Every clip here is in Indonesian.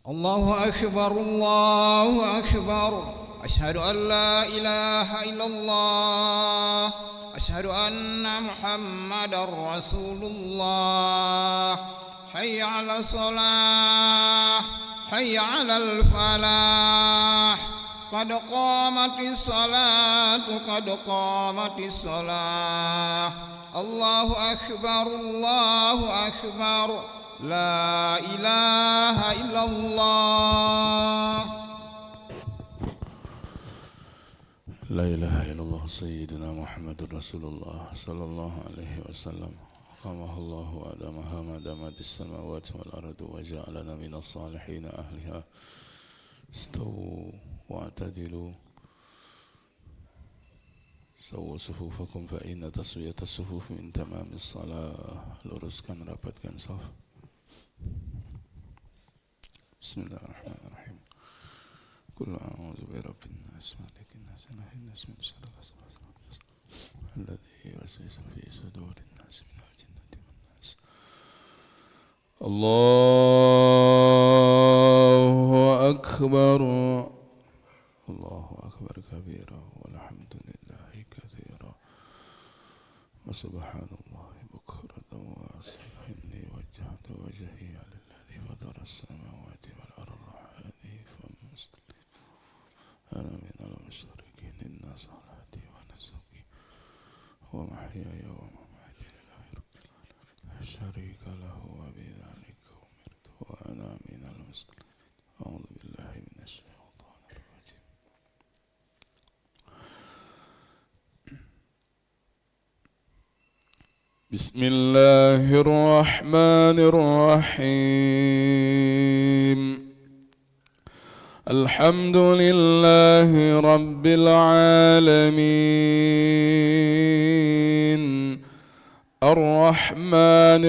الله أكبر الله أكبر أشهد أن لا إله إلا الله أشهد أن محمدا رسول الله حي على الصلاة حي على الفلاح قد قامت الصلاة قد قامت الصلاة الله أكبر الله أكبر لا إله إلا الله لا إله إلا الله سيدنا محمد رسول الله صلى الله عليه وسلم أقامه الله وأدامها ما دامت السماوات والأرض وجعلنا من الصالحين أهلها استووا واعتدلوا سووا صفوفكم فإن تسوية الصفوف من تمام الصلاة luruskan rapatkan saf. Bismillahirrahmanirrahim. قل أعوذ برب الناس مالك الناس إله الناس من شر الوسواس الذي يوسوس في صدور الناس من الجنة والناس. الله أكبر الله أكبر كبيرا والحمد لله كثيرا وسبحان الله بكرة وأصيلا إني وجهت وجهي للذي فطر السماوات والأرض حنيفا مسلما أنا من المشركين إن صلاتي ونسكي ومحياي ومماتي لله رب العالمين لا شريك له وبذلك أمرت وأنا من المسلمين. أعوذ بالله من الشيطان الرجيم. بسم الله الرحمن الرحيم. الحمد لله رب العالمين الرحمن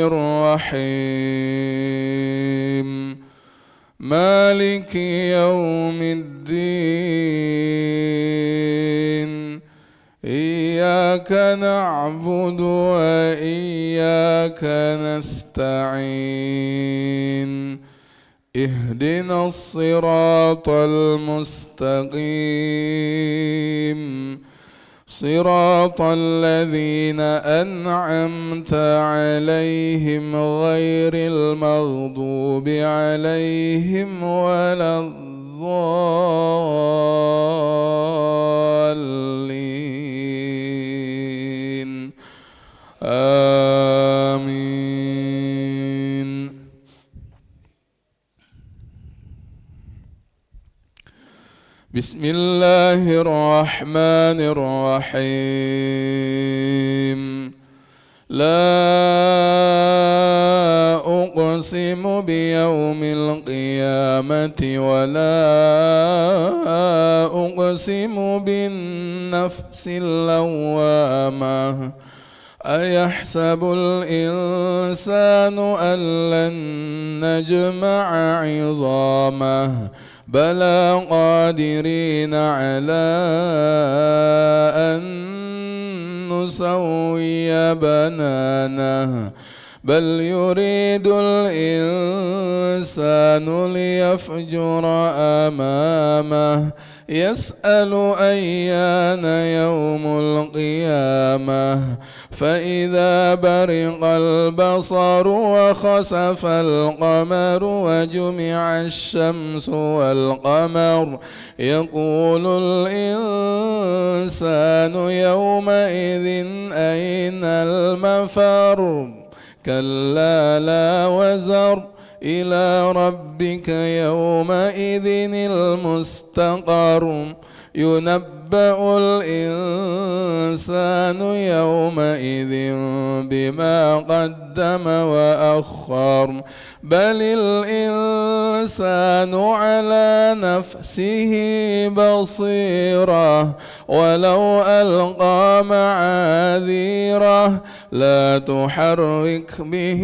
الرحيم مالك يوم الدين إياك نعبد وإياك نستعين اهدنا الصراط المستقيم صراط الذين أنعمت عليهم غير المغضوب عليهم ولا الضالين آمين. بسم الله الرحمن الرحيم. لا أقسم بيوم القيامة ولا أقسم بالنفس اللوامة أيحسب الإنسان أن لن نجمع عظامه بلى قادرين على أن نسوي بنانه بل يريد الإنسان ليفجر أمامه يسأل أيان يوم القيامة فإذا برق البصر وخسف القمر وجمع الشمس والقمر يقول الإنسان يومئذ أين المفر كلا لا وزر إلى ربك يومئذ المستقر ينبأ الإنسان يومئذ بما قدم وأخر بل الإنسان على نفسه بصيرة ولو ألقى معاذيره لا تحرك به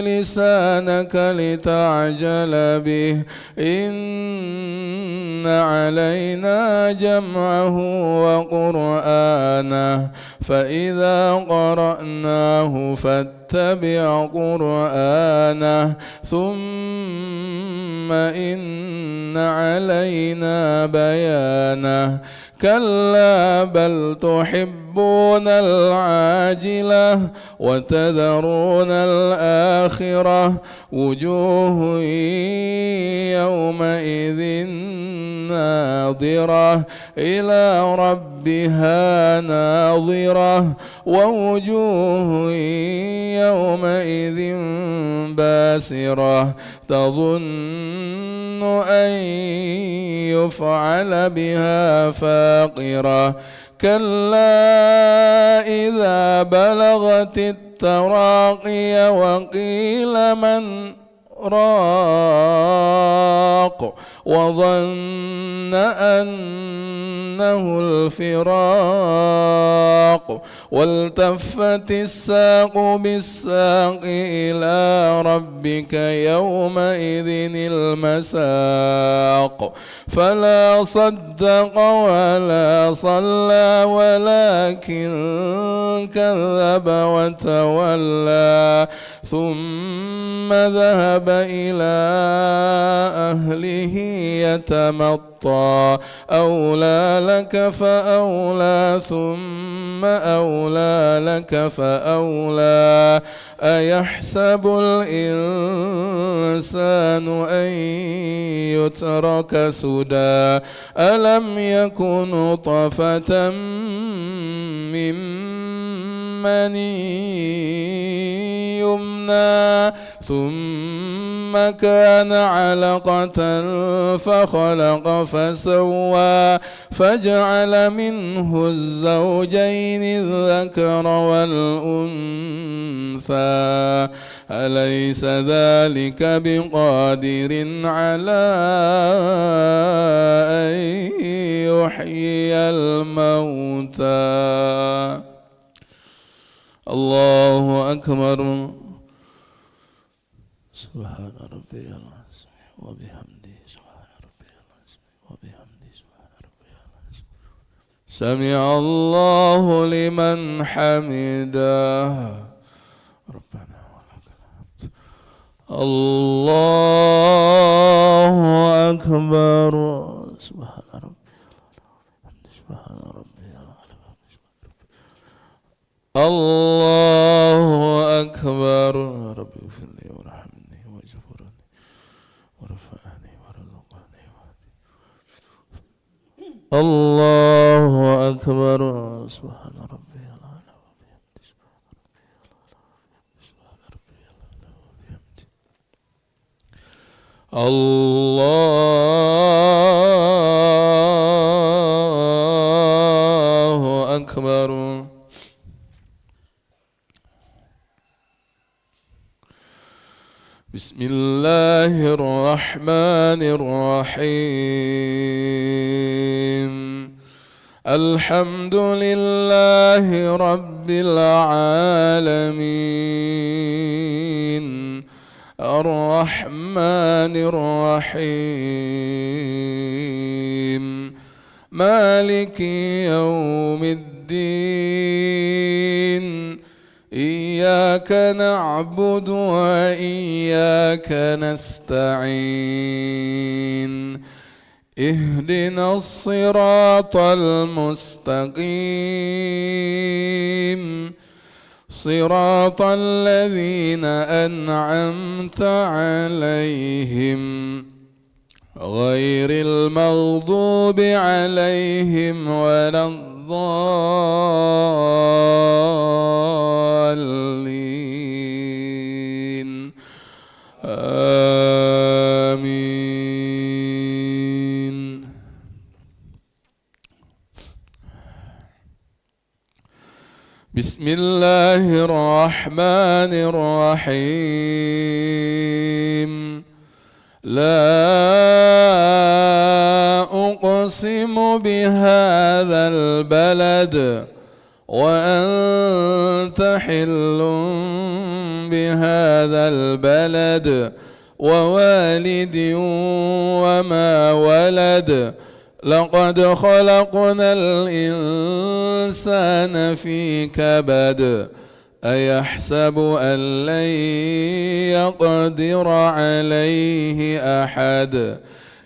لسانك لتعجل به إن علينا جمعه وقرآنه فإذا قرأناه فاتبع قرآنه ثم إن علينا بيانه كلا بل تحبون العاجلة وتذرون الآخرة وجوه يومئذ ناظرة إلى ربها ناظرة ووجوه يومئذ باسرة تظن أن يفعل بها فاقرة كلا إذا بلغت التراقي وقيل من راق وظن أنه الفراق والتفت الساق بالساق إلى ربك يومئذ المساق فلا صدق ولا صلى ولكن كذب وتولى ثم ذهب إلى أهله يتمطى أولى لك فأولى ثم أولى لك فأولى أيحسب الإنسان أن يترك سدى ألم يكن نطفة من مني يمنى ثم كان علقة فخلق فسوى فجعل منه الزوجين الذكر والأنثى أليس ذلك بقادر على أن يحيي الموتى الله أكبر سبحان ربي العظيم وبحمده سبحان ربي العظيم وبحمده سبحان ربي العظيم سمع الله لمن حمده ربنا ولك الحمد الله أكبر سبحان ربي سبحان ربي الله أكبر ربي اغفر لي وارحمني واجبرني ورفعني ورزقني الله أكبر سبحان ربي الأعلى وبحمده سبحان ربي الأعلى وبحمده الله أكبر بسم الله الرحمن الرحيم الحمد لله رب العالمين الرحمن الرحيم مالك يوم الدين إياك نعبد وإياك نستعين اهدنا الصراط المستقيم صراط الذين أنعمت عليهم غير المغضوب عليهم ولا الضالين آمين. بسم الله الرحمن الرحيم لا أقسم بهذا البلد وأنت حل بهذا البلد ووالد وما ولد لقد خلقنا الإنسان في كبد أيحسب أن لن يقدر عليه أحد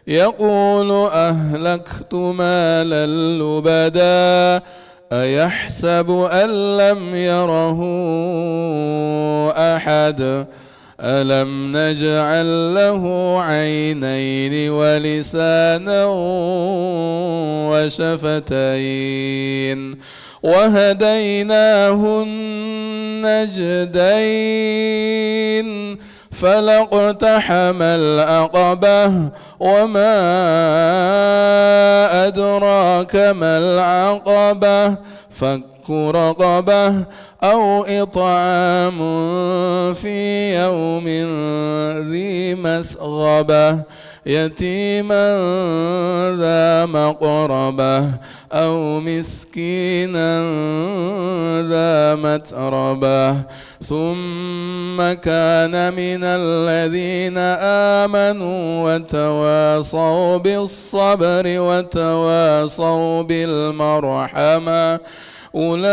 يقول أهلكت مالا لبدا أيحسب أن لم يره أحد ألم نجعل له عينين ولسانا وشفتين وهديناه النجدين فلاقتحم العقبة وما أدراك ما العقبة فك رقبة أو إطعام في يوم ذي مسغبة يتيما ذا مقربة أو مسكينا ذا متربة ثم كان من الذين آمنوا وتواصوا بالصبر وتواصوا بالمرحمة أولئك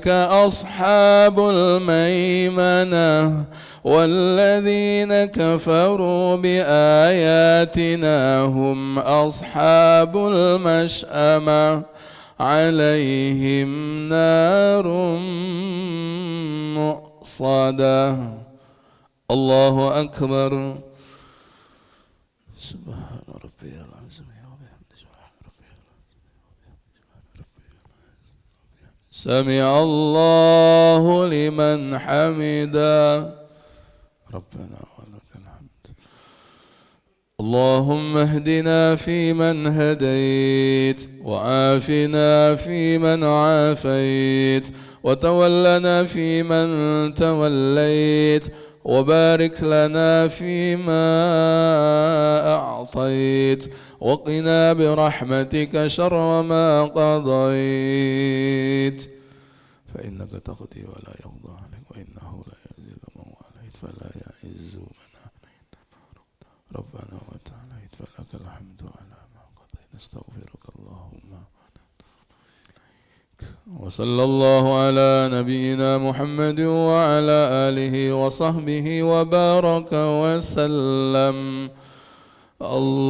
أصحاب الميمنة والذين كفروا بآياتنا هم أصحاب المشأمة عليهم نار مؤصدة. الله أكبر. سبحان ربي العظيم وبحمده سبحان ربي سمع الله لمن حمده. ربنا ولك الحمد. اللهم اهدنا فيمن هديت وعافنا فيمن عافيت وتولنا فيمن توليت وبارك لنا فيما أعطيت وقنا برحمتك شر ما قضيت فإنك تقضي ولا يقضى عليك وإنه لا يذل من واليت فلا يعز من عليت ربنا وتعاليت فلك الحمد على ما قضيت نستغفرك اللهم وصلى الله على نبينا محمد وعلى آله وصحبه وبارك وسلم. الله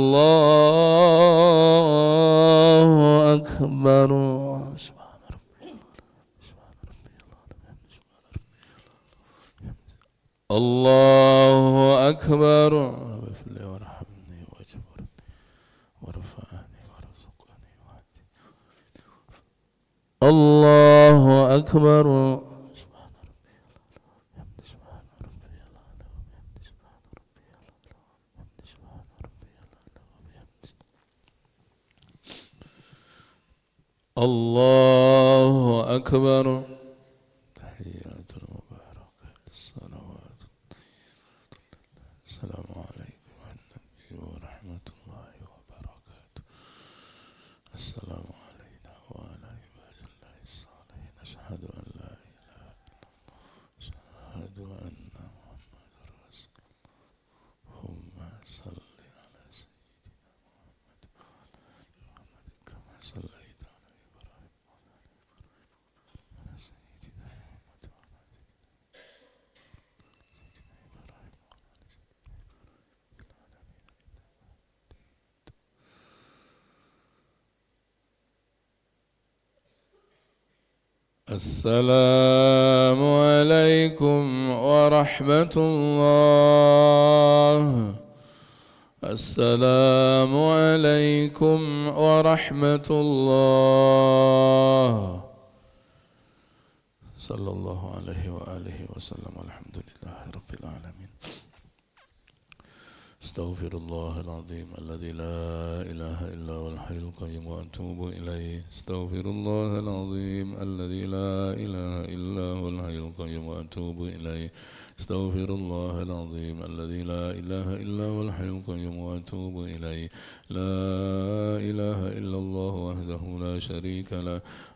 أكبر. الله أكبر. رب اغفر لي وارحمني واجبرني وارفعني وارزقني واهدني. الله أكبر. سبحان ربي العظيم سبحان ربي العظيم سبحان ربي العظيم سبحان ربي العظيم. الله أكبر. تحيات المباركات الصلوات. السلام عليكم النبي ورحمة الله وبركاته. السلام علينا وعلى عباد الله الصالحين. أشهد أن لا إله إلا الله أشهد أن محمد رسول الله. اللهم صل على سيدنا محمد وعلى آل محمد كما صليت على إبراهيم وعلى آل إبراهيم على سيدنا محمد وعلى آل سيدنا إبراهيم وعلى آل السلام عليكم ورحمة الله. السلام عليكم ورحمة الله. صلى الله عليه وآله وسلم. الحمد لله رب العالمين. استغفر الله العظيم الذي لا إله إلا هو الحي القيوم وأتوب إليه. استغفر الله العظيم الذي لا إله إلا هو الحي القيوم وأتوب إليه. استغفر الله العظيم الذي لا إله إلا هو الحي القيوم وأتوب إليه. لا إله إلا الله وحده لا شريك له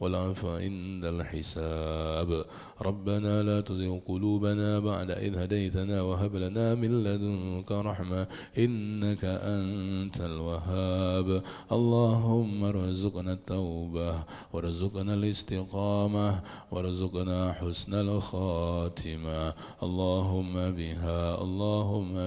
والعفو عند الحساب ربنا لا تزغ قلوبنا بعد إذ هديتنا وهب لنا من لدنك رحمة إنك أنت الوهاب اللهم ارزقنا التوبة وارزقنا الاستقامة وارزقنا حسن الخاتمة اللهم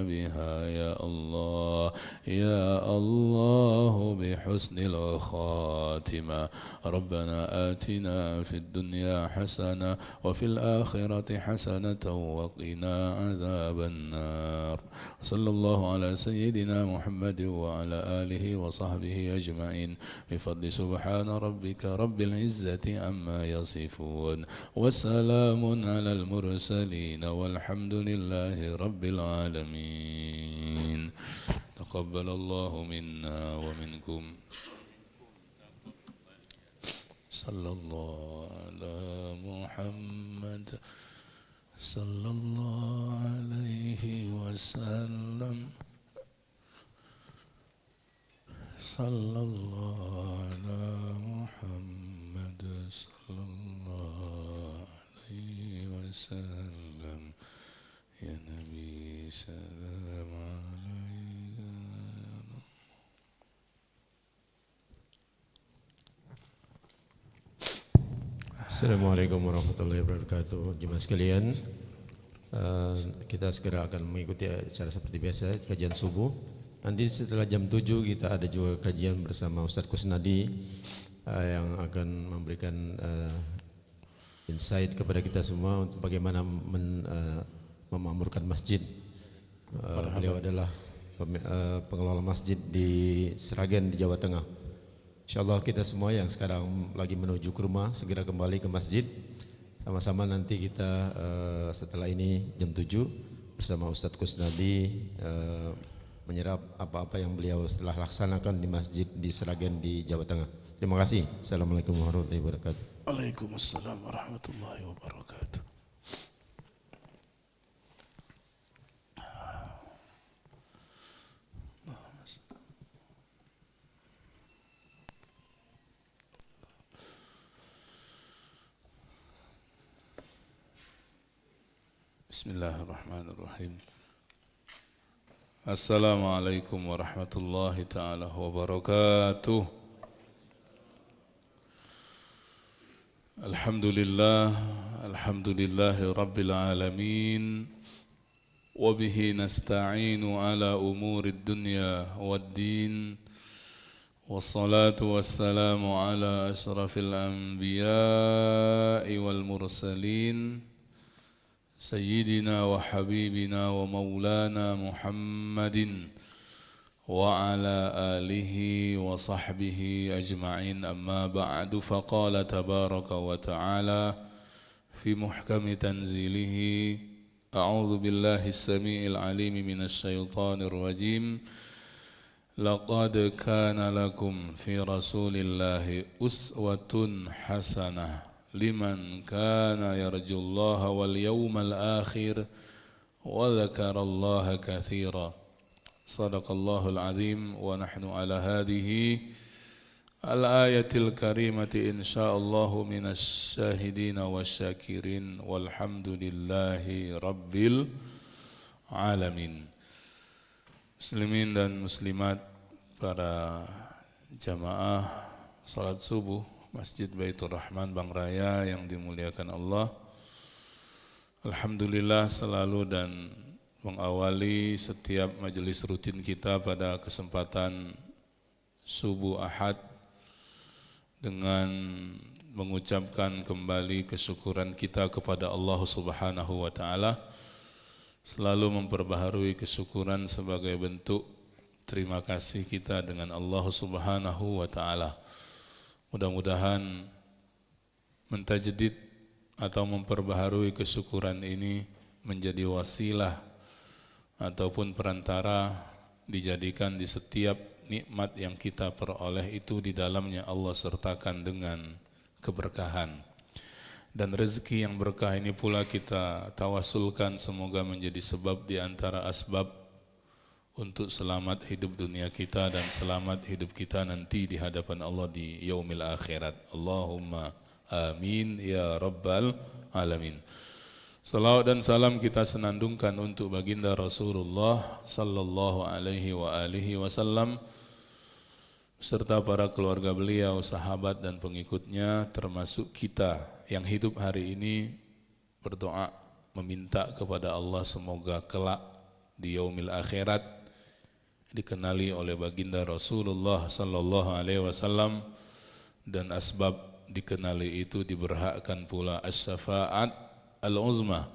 بها يا الله يا الله بحسن الخاتمة ربنا آتنا في الدنيا حسنة وفي الآخرة حسنة وقنا عذاب النار صلى الله على سيدنا محمد وعلى آله وصحبه أجمعين بفضل سبحان ربك رب العزة عما يصفون وسلام على المرسلين والحمد لله رب العالمين تقبل الله منا ومنكم صلى الله على محمد صلى الله عليه وسلم صلى الله على محمد صلى الله عليه وسلم يا نبي سلام عليك Assalamualaikum warahmatullahi wabarakatuh. Jemaah sekalian, kita segera akan mengikuti acara seperti biasa kajian subuh. Nanti setelah jam 7 kita ada juga kajian bersama Ustadz Kusnadi yang akan memberikan insight kepada kita semua untuk bagaimana memakmurkan masjid. Beliau adalah pengelola masjid di Sragen di Jawa Tengah. InsyaAllah kita semua yang sekarang lagi menuju ke rumah segera kembali ke masjid. Sama-sama nanti kita setelah ini jam 7 bersama Ustadz Kusnadi menyerap apa-apa yang beliau telah laksanakan di masjid di Sragen di Jawa Tengah. Terima kasih. Assalamualaikum warahmatullahi wabarakatuh. Waalaikumsalam warahmatullahi wabarakatuh. Bismillahirrahmanirrahim. Assalamualaikum warahmatullahi ta'ala wabarakatuh. Alhamdulillahi rabbil alamin. Wabihi nasta'inu ala umurid dunya waddin. Wassalatu wassalamu ala ashrafil anbiya'i wal mursalin سيدنا وحبيبنا ومولانا محمد وعلى آله وصحبه أجمعين أما بعد فقال تبارك وتعالى في محكم تنزيله أعوذ بالله السميع العليم من الشيطان الرجيم لقد كان لكم في رسول الله أسوة حسنة لمن كان يرجو الله واليوم الآخر وذكر الله كثيرا صدق الله العظيم ونحن على هذه الآية الكريمة إن شاء الله من الشاهدين والشاكرين والحمد لله رب العالمين. Muslimin dan muslimat, para jamaah salat subuh Masjid Baitur Rahman Bang Raya yang dimuliakan Allah. Alhamdulillah selalu dan mengawali setiap majelis rutin kita pada kesempatan subuh Ahad dengan mengucapkan kembali kesyukuran kita kepada Allah Subhanahu wa taala. Selalu memperbaharui kesyukuran sebagai bentuk terima kasih kita dengan Allah Subhanahu wa taala. Mudah-mudahan mentajdid atau memperbaharui kesyukuran ini menjadi wasilah ataupun perantara dijadikan di setiap nikmat yang kita peroleh itu di dalamnya Allah sertakan dengan keberkahan. Dan rezeki yang berkah ini pula kita tawasulkan semoga menjadi sebab di antara asbab untuk selamat hidup dunia kita dan selamat hidup kita nanti di hadapan Allah di yaumil akhirat. Allahumma Amin ya rabbal alamin. Salawat dan salam kita senandungkan untuk baginda Rasulullah sallallahu alaihi wa alihi wasallam serta para keluarga beliau, sahabat dan pengikutnya, termasuk kita yang hidup hari ini berdoa meminta kepada Allah semoga kelak di yaumil akhirat dikenali oleh baginda Rasulullah sallallahu alaihi wasallam, dan asbab dikenali itu diberhakkan pula as-syafa'at al-uzma,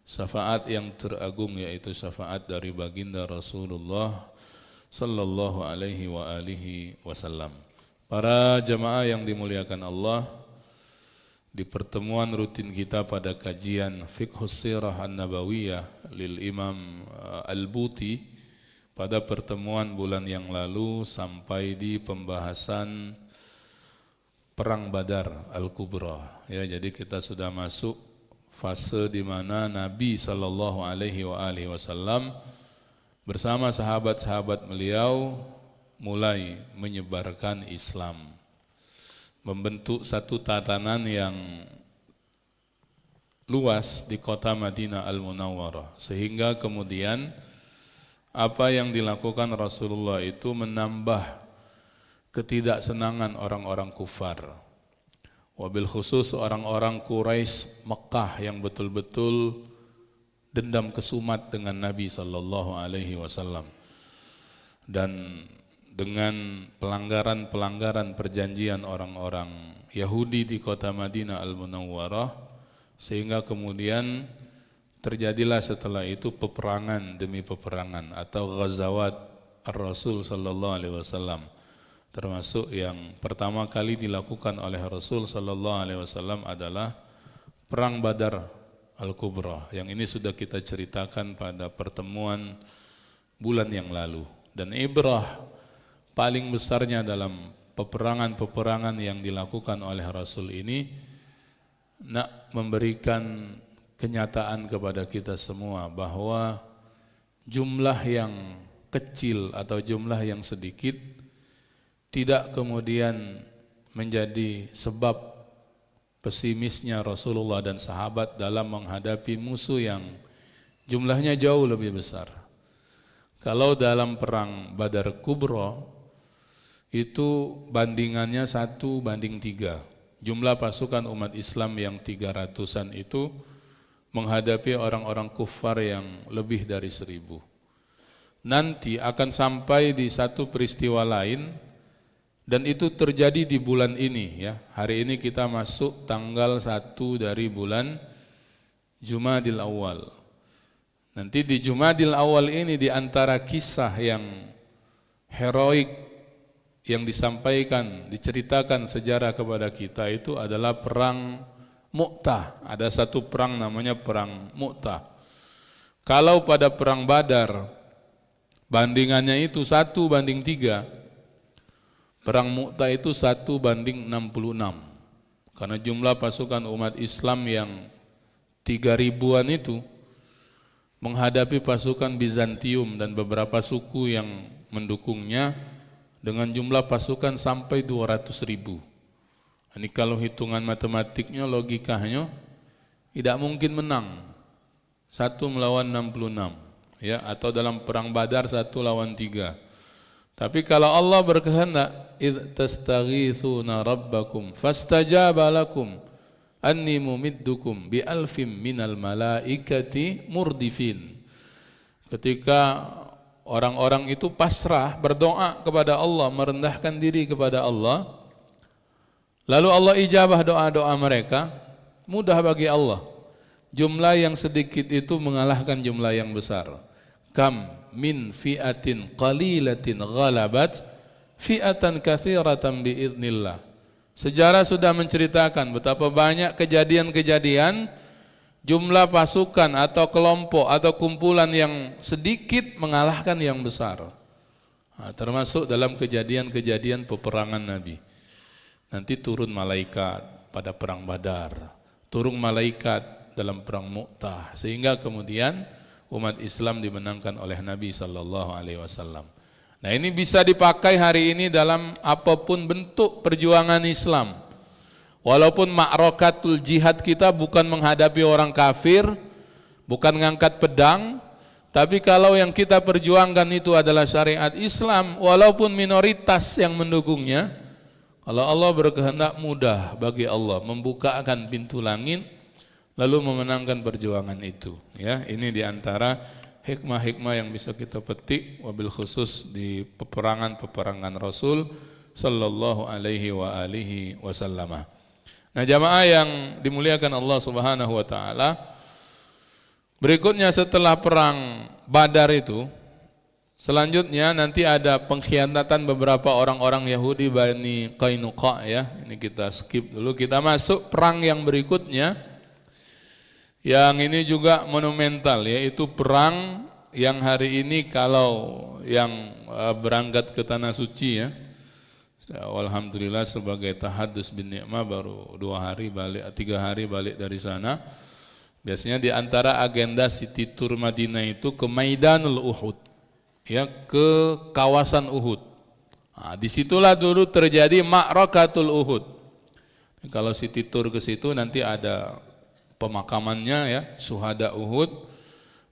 syafaat yang teragung, yaitu syafaat dari baginda Rasulullah sallallahu alaihi wa alihi wasallam. Para jamaah yang dimuliakan Allah, di pertemuan rutin kita pada kajian Fiqhus Sirah An-Nabawiyah lil Imam Al-Buti, pada pertemuan bulan yang lalu sampai di pembahasan Perang Badar Al-Kubra. Ya, jadi kita sudah masuk fase di mana Nabi sallallahu alaihi wasallam bersama sahabat-sahabat beliau mulai menyebarkan Islam, membentuk satu tatanan yang luas di kota Madinah Al-Munawwarah, sehingga kemudian apa yang dilakukan Rasulullah itu menambah ketidaksenangan orang-orang kufar, wabil khusus orang-orang Quraisy Mekah yang betul-betul dendam kesumat dengan Nabi sallallahu alaihi wasallam, dan dengan pelanggaran-pelanggaran perjanjian orang-orang Yahudi di kota Madinah Al-Munawwarah, sehingga kemudian terjadilah setelah itu peperangan demi peperangan atau ghazawat Ar-Rasul sallallahu alaihi wasallam, termasuk yang pertama kali dilakukan oleh Rasul sallallahu alaihi wasallam adalah Perang Badar Al-Kubra, yang ini sudah kita ceritakan pada pertemuan bulan yang lalu. Dan ibrah paling besarnya dalam peperangan-peperangan yang dilakukan oleh Rasul ini nak memberikan kenyataan kepada kita semua bahwa jumlah yang kecil atau jumlah yang sedikit tidak kemudian menjadi sebab pesimisnya Rasulullah dan sahabat dalam menghadapi musuh yang jumlahnya jauh lebih besar. Kalau dalam perang Badar Kubra itu bandingannya 1:3. Jumlah pasukan umat Islam yang 300-an itu menghadapi orang-orang kufar yang lebih dari 1000. Nanti akan sampai di satu peristiwa lain, dan itu terjadi di bulan ini ya. Hari ini kita masuk tanggal 1 dari bulan Jumadil Awal. Nanti di Jumadil Awal ini, di antara kisah yang heroik yang disampaikan, diceritakan sejarah kepada kita itu adalah perang Mu'tah. Ada satu perang namanya perang Mu'tah. Kalau pada perang Badar bandingannya itu 1:3, perang Mu'tah itu 1:66. Karena jumlah pasukan umat Islam yang 3000-an itu menghadapi pasukan Bizantium dan beberapa suku yang mendukungnya dengan jumlah pasukan sampai 200.000. Ini kalau hitungan matematiknya, logikanya tidak mungkin menang 1 melawan 66 ya, atau dalam perang Badar 1 lawan 3. Tapi kalau Allah berkehendak, id tastaghithuna rabbakum fastajaba lakum anni mumiddukum bi alfim minal malaikati murdifin. Ketika orang-orang itu pasrah berdoa kepada Allah, merendahkan diri kepada Allah, lalu Allah ijabah doa-doa mereka, mudah bagi Allah. Jumlah yang sedikit itu mengalahkan jumlah yang besar. Kam min fi'atin qalilatin ghalabat fi'atan katsiratan biidznillah. Sejarah sudah menceritakan betapa banyak kejadian-kejadian jumlah pasukan atau kelompok atau kumpulan yang sedikit mengalahkan yang besar. Termasuk dalam kejadian-kejadian peperangan Nabi. Nanti turun malaikat pada perang Badar, turun malaikat dalam perang Mu'tah, sehingga kemudian umat Islam dimenangkan oleh Nabi sallallahu alaihi wasallam. Nah, ini bisa dipakai hari ini dalam apapun bentuk perjuangan Islam. Walaupun ma'rakatul jihad kita bukan menghadapi orang kafir, bukan ngangkat pedang, tapi kalau yang kita perjuangkan itu adalah syariat Islam, walaupun minoritas yang mendukungnya, kalau Allah berkehendak mudah bagi Allah membukakan pintu langit lalu memenangkan perjuangan itu. Ya, ini diantara hikmah-hikmah yang bisa kita petik, wabil khusus di peperangan Rasul sallallahu alaihi wa alihi wasallam. Nah, jamaah yang dimuliakan Allah Subhanahu wa taala, berikutnya setelah perang Badar itu, selanjutnya nanti ada pengkhianatan beberapa orang-orang Yahudi Bani Qainuqa ya. Ini kita skip dulu, kita masuk perang yang berikutnya. Yang ini juga monumental, yaitu perang yang hari ini kalau yang berangkat ke Tanah Suci ya, alhamdulillah sebagai tahadus bin ni'mah baru 3 hari balik dari sana. Biasanya di antara agenda City Tour Madinah itu ke Maidanul Uhud, ya, ke kawasan Uhud. Nah, disitulah dulu terjadi Ma'rakatul Uhud. Kalau City Tour ke situ nanti ada pemakamannya ya, Syuhada Uhud.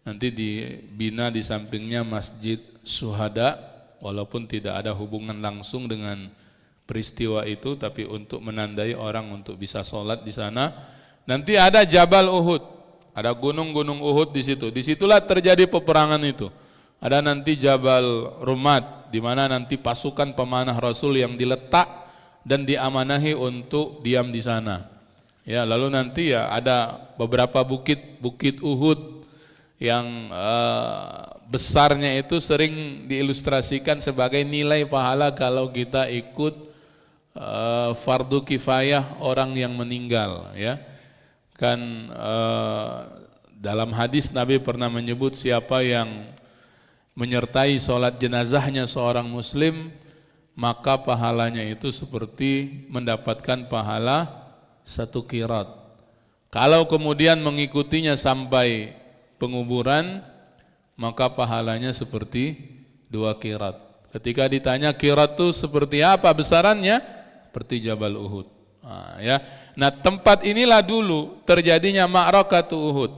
Nanti dibina di sampingnya Masjid Syuhada, walaupun tidak ada hubungan langsung dengan peristiwa itu, tapi untuk menandai orang untuk bisa sholat di sana. Nanti ada Jabal Uhud, ada gunung-gunung Uhud di situ. Disitulah terjadi peperangan itu. Ada nanti Jabal Rumat, di mana nanti pasukan pemanah Rasul yang diletak dan diamanahi untuk diam di sana. Ya, lalu nanti ya ada beberapa bukit Uhud yang besarnya itu sering diilustrasikan sebagai nilai pahala kalau kita ikut fardu kifayah orang yang meninggal ya. Kan dalam hadis Nabi pernah menyebut siapa yang menyertai sholat jenazahnya seorang muslim, maka pahalanya itu seperti mendapatkan pahala 1 qirat. Kalau kemudian mengikutinya sampai penguburan, maka pahalanya seperti 2 qirat. Ketika ditanya qirat itu seperti apa besarannya, seperti Jabal Uhud. Nah, tempat inilah dulu terjadinya Ma'rakatul Uhud,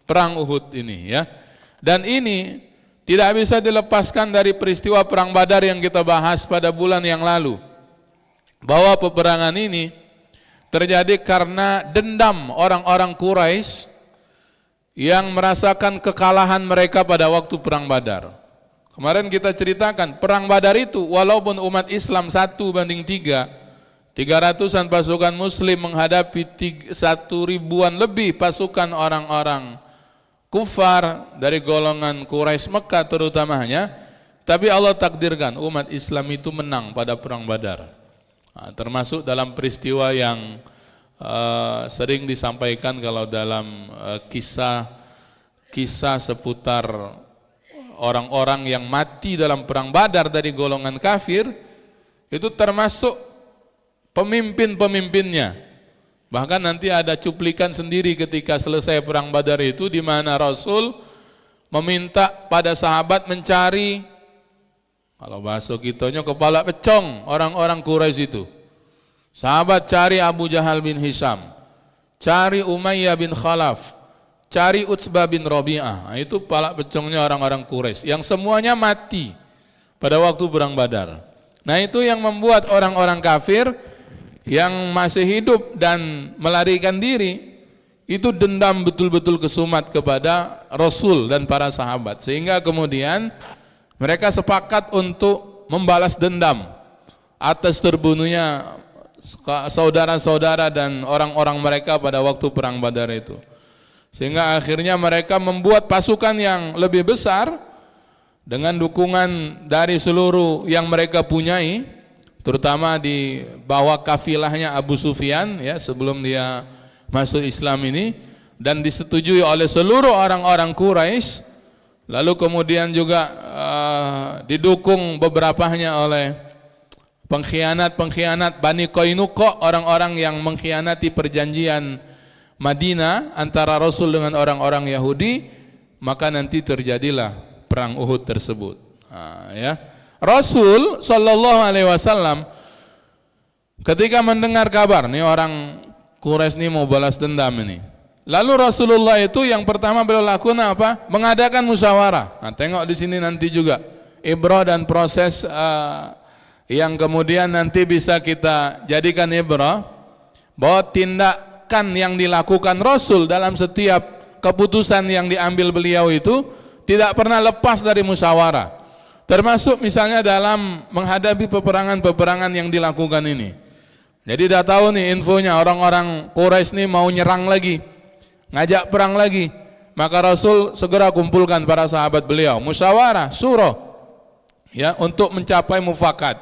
perang Uhud ini ya. Dan ini tidak bisa dilepaskan dari peristiwa perang Badar yang kita bahas pada bulan yang lalu, bahwa peperangan ini terjadi karena dendam orang-orang Quraisy yang merasakan kekalahan mereka pada waktu perang Badar. Kemarin kita ceritakan perang Badar itu walaupun umat Islam 1:3, 300-an pasukan muslim menghadapi 1.000-an lebih pasukan orang-orang kufar dari golongan Quraisy Mekah terutamanya, tapi Allah takdirkan umat Islam itu menang pada perang Badar. Nah, termasuk dalam peristiwa yang sering disampaikan kalau dalam kisah seputar orang-orang yang mati dalam perang Badar dari golongan kafir, itu termasuk pemimpin-pemimpinnya. Bahkan nanti ada cuplikan sendiri ketika selesai perang Badar itu, di mana Rasul meminta pada sahabat mencari, kalau bahasa kitanya, kepala pecong orang-orang Quraisy itu. Sahabat cari Abu Jahal bin Hisham, cari Umayyah bin Khalaf, cari Utsbah bin Rabi'ah. Nah, itu kepala pecongnya orang-orang Quraisy yang semuanya mati pada waktu perang Badar. Nah, itu yang membuat orang-orang kafir yang masih hidup dan melarikan diri itu dendam betul-betul kesumat kepada Rasul dan para sahabat, sehingga kemudian mereka sepakat untuk membalas dendam atas terbunuhnya saudara-saudara dan orang-orang mereka pada waktu perang Badar itu. Sehingga akhirnya mereka membuat pasukan yang lebih besar dengan dukungan dari seluruh yang mereka punyai, terutama di bawah kafilahnya Abu Sufyan ya, sebelum dia masuk Islam ini, dan disetujui oleh seluruh orang-orang Quraisy. Lalu kemudian juga didukung beberapanya oleh pengkhianat Bani Qainuqa, orang-orang yang mengkhianati perjanjian Madinah antara Rasul dengan orang-orang Yahudi. Maka nanti terjadilah perang Uhud tersebut. Ya. Rasul sallallahu alaihi wasallam ketika mendengar kabar nih orang Quraisy nih mau balas dendam ini, lalu Rasulullah itu yang pertama beliau lakukan apa? Mengadakan musyawarah. Nah, tengok di sini nanti juga ibrah dan proses yang kemudian nanti bisa kita jadikan ibrah, bahwa tindakan yang dilakukan Rasul dalam setiap keputusan yang diambil beliau itu tidak pernah lepas dari musyawarah. Termasuk misalnya dalam menghadapi peperangan-peperangan yang dilakukan ini. Jadi dah tahu nih infonya orang-orang Quraisy nih mau nyerang lagi, ngajak perang lagi. Maka Rasul segera kumpulkan para sahabat beliau, musyawarah, surah, ya, untuk mencapai mufakat.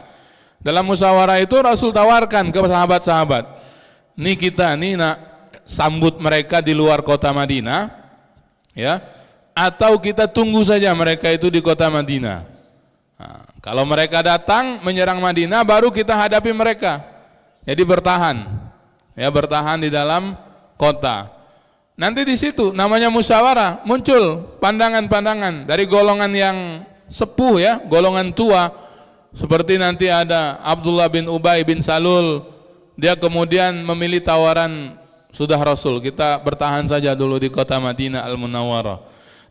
Dalam musyawarah itu Rasul tawarkan ke sahabat-sahabat, nih kita nih nak sambut mereka di luar kota Madinah, ya, atau kita tunggu saja mereka itu di kota Madinah. Nah, kalau mereka datang menyerang Madinah, baru kita hadapi mereka. Jadi bertahan, ya, bertahan di dalam kota. Nanti di situ namanya musyawarah, muncul pandangan-pandangan dari golongan yang sepuh, ya, golongan tua. Seperti nanti ada Abdullah bin Ubay bin Salul, dia kemudian memilih tawaran, sudah Rasul, kita bertahan saja dulu di kota Madinah Al-Munawwarah.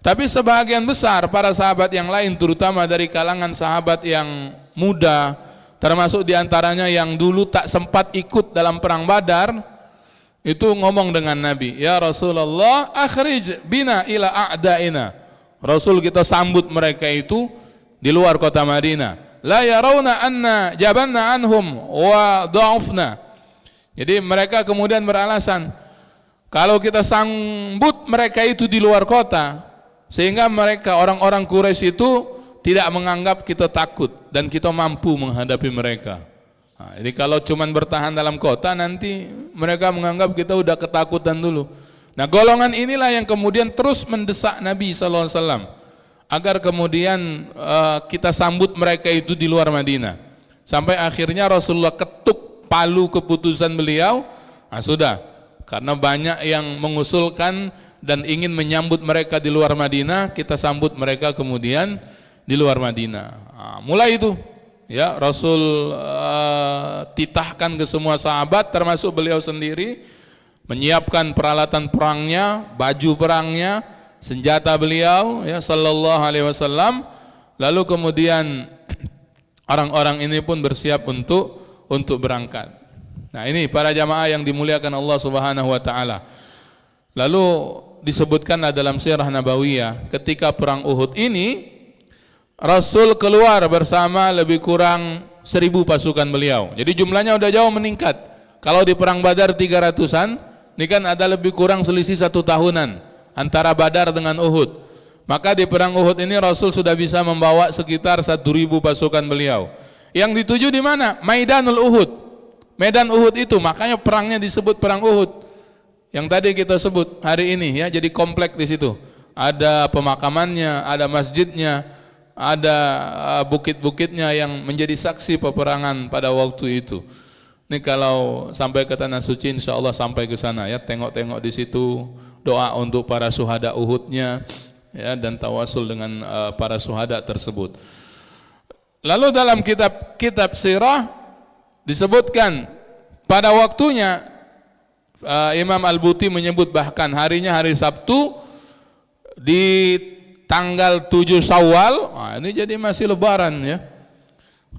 Tapi sebagian besar para sahabat yang lain, terutama dari kalangan sahabat yang muda, termasuk diantaranya yang dulu tak sempat ikut dalam perang Badar, itu ngomong dengan Nabi, ya Rasulullah, akhrij bina ila a'daina. Rasul, kita sambut mereka itu di luar kota Madinah. La yarawna anna jabanna anhum wa dha'ufna. Jadi mereka kemudian beralasan, kalau kita sambut mereka itu di luar kota, sehingga mereka orang-orang Quraisy itu tidak menganggap kita takut dan kita mampu menghadapi mereka. Nah, jadi kalau cuman bertahan dalam kota, nanti mereka menganggap kita udah ketakutan dulu. Nah, golongan inilah yang kemudian terus mendesak Nabi SAW agar kemudian kita sambut mereka itu di luar Madinah. Sampai akhirnya Rasulullah ketuk palu keputusan beliau. Nah, sudah, karena banyak yang mengusulkan dan ingin menyambut mereka di luar Madinah, kita sambut mereka kemudian di luar Madinah. Nah, mulai itu, ya, Rasul titahkan ke semua sahabat, termasuk beliau sendiri, menyiapkan peralatan perangnya, baju perangnya, senjata beliau, ya, sallallahu alaihi wasallam. Lalu kemudian orang-orang ini pun bersiap untuk berangkat. Nah, ini para jamaah yang dimuliakan Allah Subhanahu wa taala. Lalu disebutkanlah dalam sirah nabawiyah, ketika perang Uhud ini Rasul keluar bersama lebih kurang 1000 pasukan beliau. Jadi jumlahnya udah jauh meningkat. Kalau di perang Badar 300-an, ini kan ada lebih kurang selisih 1 tahunan antara Badar dengan Uhud. Maka di perang Uhud ini Rasul sudah bisa membawa sekitar 1000 pasukan beliau. Yang dituju di mana? Maidanul Uhud. Medan Uhud itu, makanya perangnya disebut perang Uhud. Yang tadi kita sebut hari ini, ya, jadi komplek di situ. Ada pemakamannya, ada masjidnya, ada bukit-bukitnya yang menjadi saksi peperangan pada waktu itu. Ini kalau sampai ke tanah suci, insya Allah sampai ke sana, ya, tengok-tengok di situ, doa untuk para syuhada Uhudnya, ya, dan tawasul dengan para syuhada tersebut. Lalu dalam kitab sirah disebutkan pada waktunya, Imam Al-Buti menyebut bahkan harinya hari Sabtu di tanggal 7 Syawal. Nah, ini jadi masih lebaran, ya.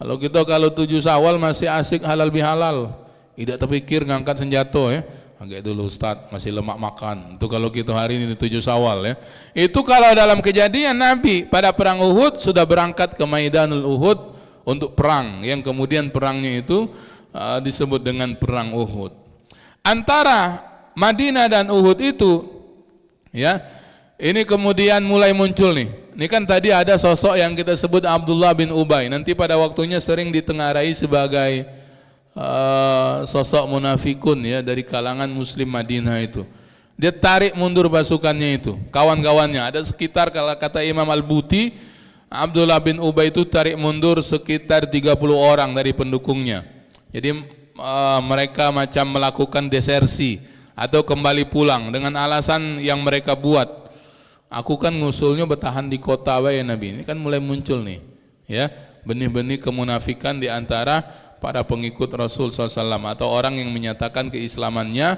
Kalau 7 Syawal masih asik halal bihalal, tidak terpikir ngangkat senjata, ya. Agak dulu Ustaz, masih lemak makan. Itu kalau kita hari ini 7 Syawal, ya. Itu kalau dalam kejadian Nabi pada perang Uhud sudah berangkat ke Maidanul Uhud untuk perang, yang kemudian perangnya itu disebut dengan perang Uhud. Antara Madinah dan Uhud itu, ya, ini kemudian mulai muncul nih. Ini kan tadi ada sosok yang kita sebut Abdullah bin Ubay. Nanti pada waktunya sering ditengarai sebagai sosok munafikun, ya, dari kalangan Muslim Madinah itu. Dia tarik mundur pasukannya itu, kawan-kawannya. Ada sekitar, kalau kata Imam Al-Buti, Abdullah bin Ubay itu tarik mundur sekitar 30 orang dari pendukungnya. Jadi mereka macam melakukan desersi atau kembali pulang dengan alasan yang mereka buat. Aku kan ngusulnya bertahan di kota wae Nabi. Ini kan mulai muncul nih, ya, benih-benih kemunafikan di antara para pengikut Rasul SAW atau orang yang menyatakan keislamannya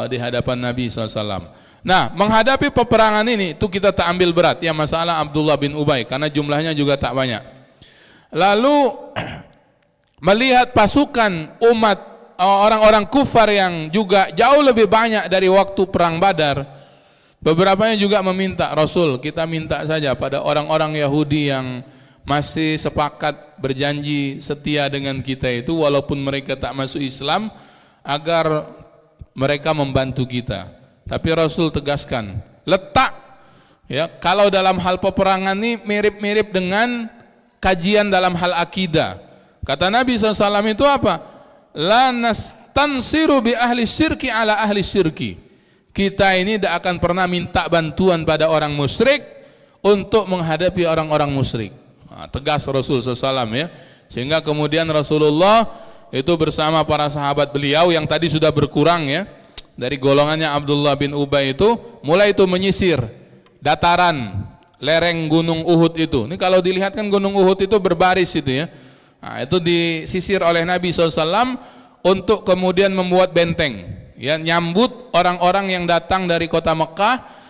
di hadapan Nabi SAW. Nah, menghadapi peperangan ini itu kita tak ambil berat ya masalah Abdullah bin Ubay karena jumlahnya juga tak banyak. Lalu melihat pasukan umat orang-orang kufar yang juga jauh lebih banyak dari waktu perang Badar, beberapanya juga meminta Rasul, kita minta saja pada orang-orang Yahudi yang masih sepakat berjanji setia dengan kita itu walaupun mereka tak masuk Islam agar mereka membantu kita. Tapi Rasul tegaskan, letak ya kalau dalam hal peperangan ini mirip-mirip dengan kajian dalam hal akidah. Kata Nabi SAW itu apa? La nastansiru bi ahli syirki ala ahli syirki. Kita ini tidak akan pernah minta bantuan pada orang musyrik untuk menghadapi orang-orang musyrik. Nah, tegas Rasul SAW ya. Sehingga kemudian Rasulullah itu bersama para sahabat beliau yang tadi sudah berkurang ya. Dari golongannya Abdullah bin Ubay itu mulai itu menyisir dataran lereng Gunung Uhud itu. Ini kalau dilihat kan Gunung Uhud itu berbaris itu ya. Nah, itu disisir oleh Nabi SAW untuk kemudian membuat benteng ya, nyambut orang-orang yang datang dari kota Mekah.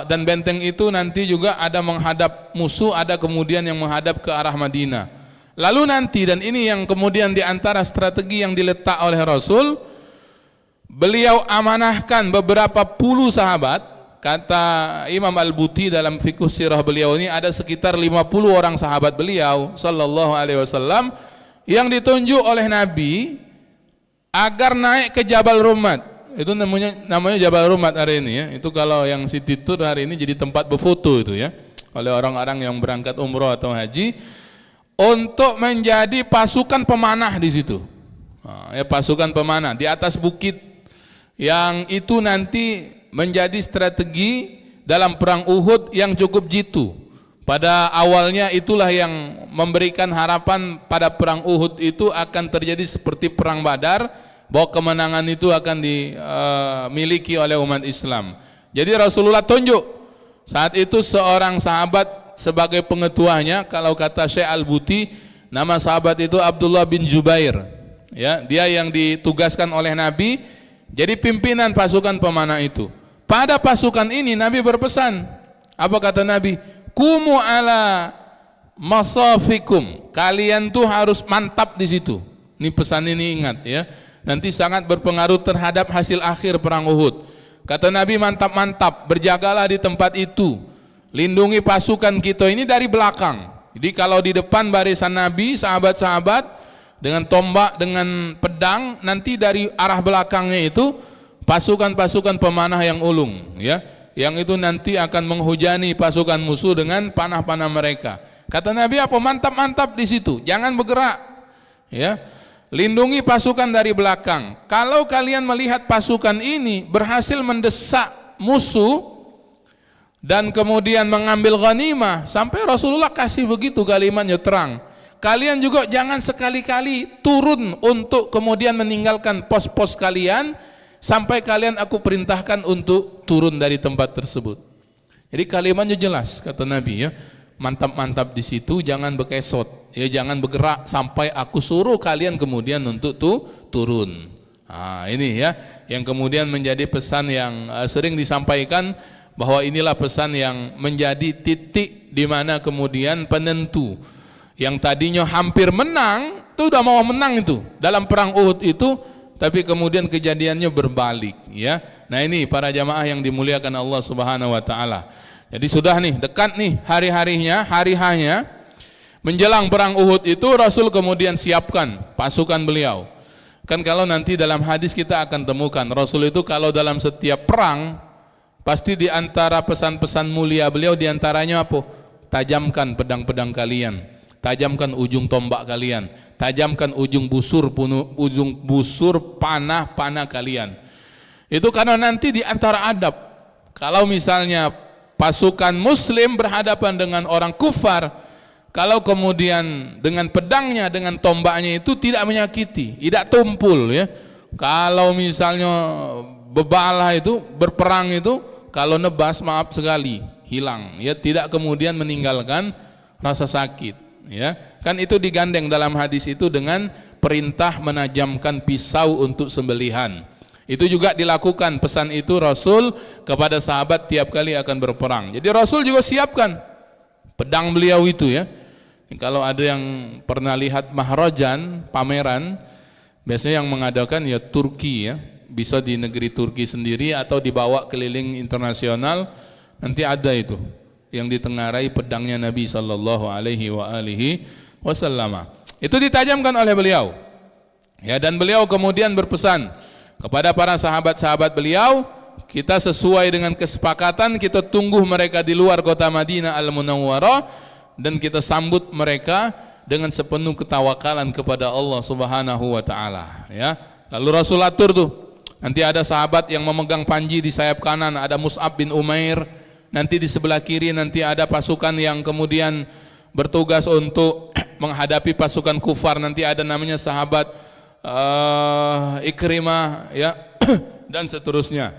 Dan benteng itu nanti juga ada menghadap musuh, ada kemudian yang menghadap ke arah Madinah. Lalu nanti, dan ini yang kemudian diantara strategi yang diletak oleh Rasul, beliau amanahkan beberapa puluh sahabat. Kata Imam Al-Buti dalam fiqh sirah beliau ini ada sekitar 50 orang sahabat beliau sallallahu alaihi wasallam yang ditunjuk oleh Nabi agar naik ke Jabal Rumat. Itu namanya Jabal Rumat hari ini ya. Itu kalau yang City Tour hari ini jadi tempat berfoto itu ya oleh orang-orang yang berangkat umroh atau haji untuk menjadi pasukan pemanah di situ. Nah, ya pasukan pemanah di atas bukit yang itu nanti menjadi strategi dalam perang Uhud yang cukup jitu. Pada awalnya itulah yang memberikan harapan pada perang Uhud itu akan terjadi seperti perang Badar, bahwa kemenangan itu akan dimiliki oleh umat Islam. Jadi Rasulullah tunjuk saat itu seorang sahabat sebagai pengetuanya. Kalau kata Syekh Al-Buti, nama sahabat itu Abdullah bin Jubair ya, dia yang ditugaskan oleh Nabi jadi pimpinan pasukan pemanah itu. Pada pasukan ini Nabi berpesan, apa kata Nabi? Kumu ala masafikum, kalian tuh harus mantap di situ. Ini pesan ini ingat ya, nanti sangat berpengaruh terhadap hasil akhir perang Uhud. Kata Nabi, mantap-mantap, berjagalah di tempat itu, lindungi pasukan kita ini dari belakang. Jadi kalau di depan barisan Nabi, sahabat-sahabat dengan tombak, dengan pedang, nanti dari arah belakangnya itu pasukan-pasukan pemanah yang ulung ya, yang itu nanti akan menghujani pasukan musuh dengan panah-panah mereka. Kata Nabi apa? Mantap-mantap di situ, jangan bergerak ya. Lindungi pasukan dari belakang. Kalau kalian melihat pasukan ini berhasil mendesak musuh dan kemudian mengambil ghanimah, sampai Rasulullah kasih begitu kalimatnya terang. Kalian juga jangan sekali-kali turun untuk kemudian meninggalkan pos-pos kalian sampai kalian aku perintahkan untuk turun dari tempat tersebut. Jadi kalimatnya jelas kata Nabi ya. Mantap-mantap di situ, jangan bekesot, ya jangan bergerak sampai aku suruh kalian kemudian untuk turun. Nah, ini ya yang kemudian menjadi pesan yang sering disampaikan, bahwa inilah pesan yang menjadi titik di mana kemudian penentu yang tadinya hampir menang, itu udah mau menang itu dalam perang Uhud itu, tapi kemudian kejadiannya berbalik ya. Nah ini para jamaah yang dimuliakan Allah Subhanahu wa taala. Jadi sudah nih, dekat nih hari-harinya menjelang perang Uhud itu Rasul kemudian siapkan pasukan beliau. Kan kalau nanti dalam hadis kita akan temukan Rasul itu kalau dalam setiap perang pasti di antara pesan-pesan mulia beliau di antaranya apa? Tajamkan pedang-pedang kalian, tajamkan ujung tombak kalian, tajamkan ujung busur panah-panah kalian. Itu karena nanti di antara adab, kalau misalnya pasukan muslim berhadapan dengan orang kufar, kalau kemudian dengan pedangnya, dengan tombaknya itu tidak menyakiti, tidak tumpul ya. Kalau misalnya bebalah itu, berperang itu, kalau nebas maaf sekali, hilang ya, tidak kemudian meninggalkan rasa sakit Ya, kan itu digandeng dalam hadis itu dengan perintah menajamkan pisau untuk sembelihan. Itu juga dilakukan, pesan itu Rasul kepada sahabat tiap kali akan berperang. Jadi Rasul juga siapkan pedang beliau itu ya. Kalau ada yang pernah lihat mahrajan, pameran, biasanya yang mengadakan ya Turki ya. Bisa di negeri Turki sendiri atau dibawa keliling internasional, nanti ada itu yang ditengarai pedangnya Nabi sallallahu alaihi wasallam. Itu ditajamkan oleh beliau. Ya, dan beliau kemudian berpesan kepada para sahabat-sahabat beliau, kita sesuai dengan kesepakatan, kita tunggu mereka di luar kota Madinah Al-Munawwarah dan kita sambut mereka dengan sepenuh ketawakalan kepada Allah Subhanahu wa taala, ya. Lalu Rasul atur tuh, nanti ada sahabat yang memegang panji di sayap kanan, ada Mus'ab bin Umair, nanti di sebelah kiri nanti ada pasukan yang kemudian bertugas untuk menghadapi pasukan kufar, nanti ada namanya sahabat Ikrimah ya dan seterusnya.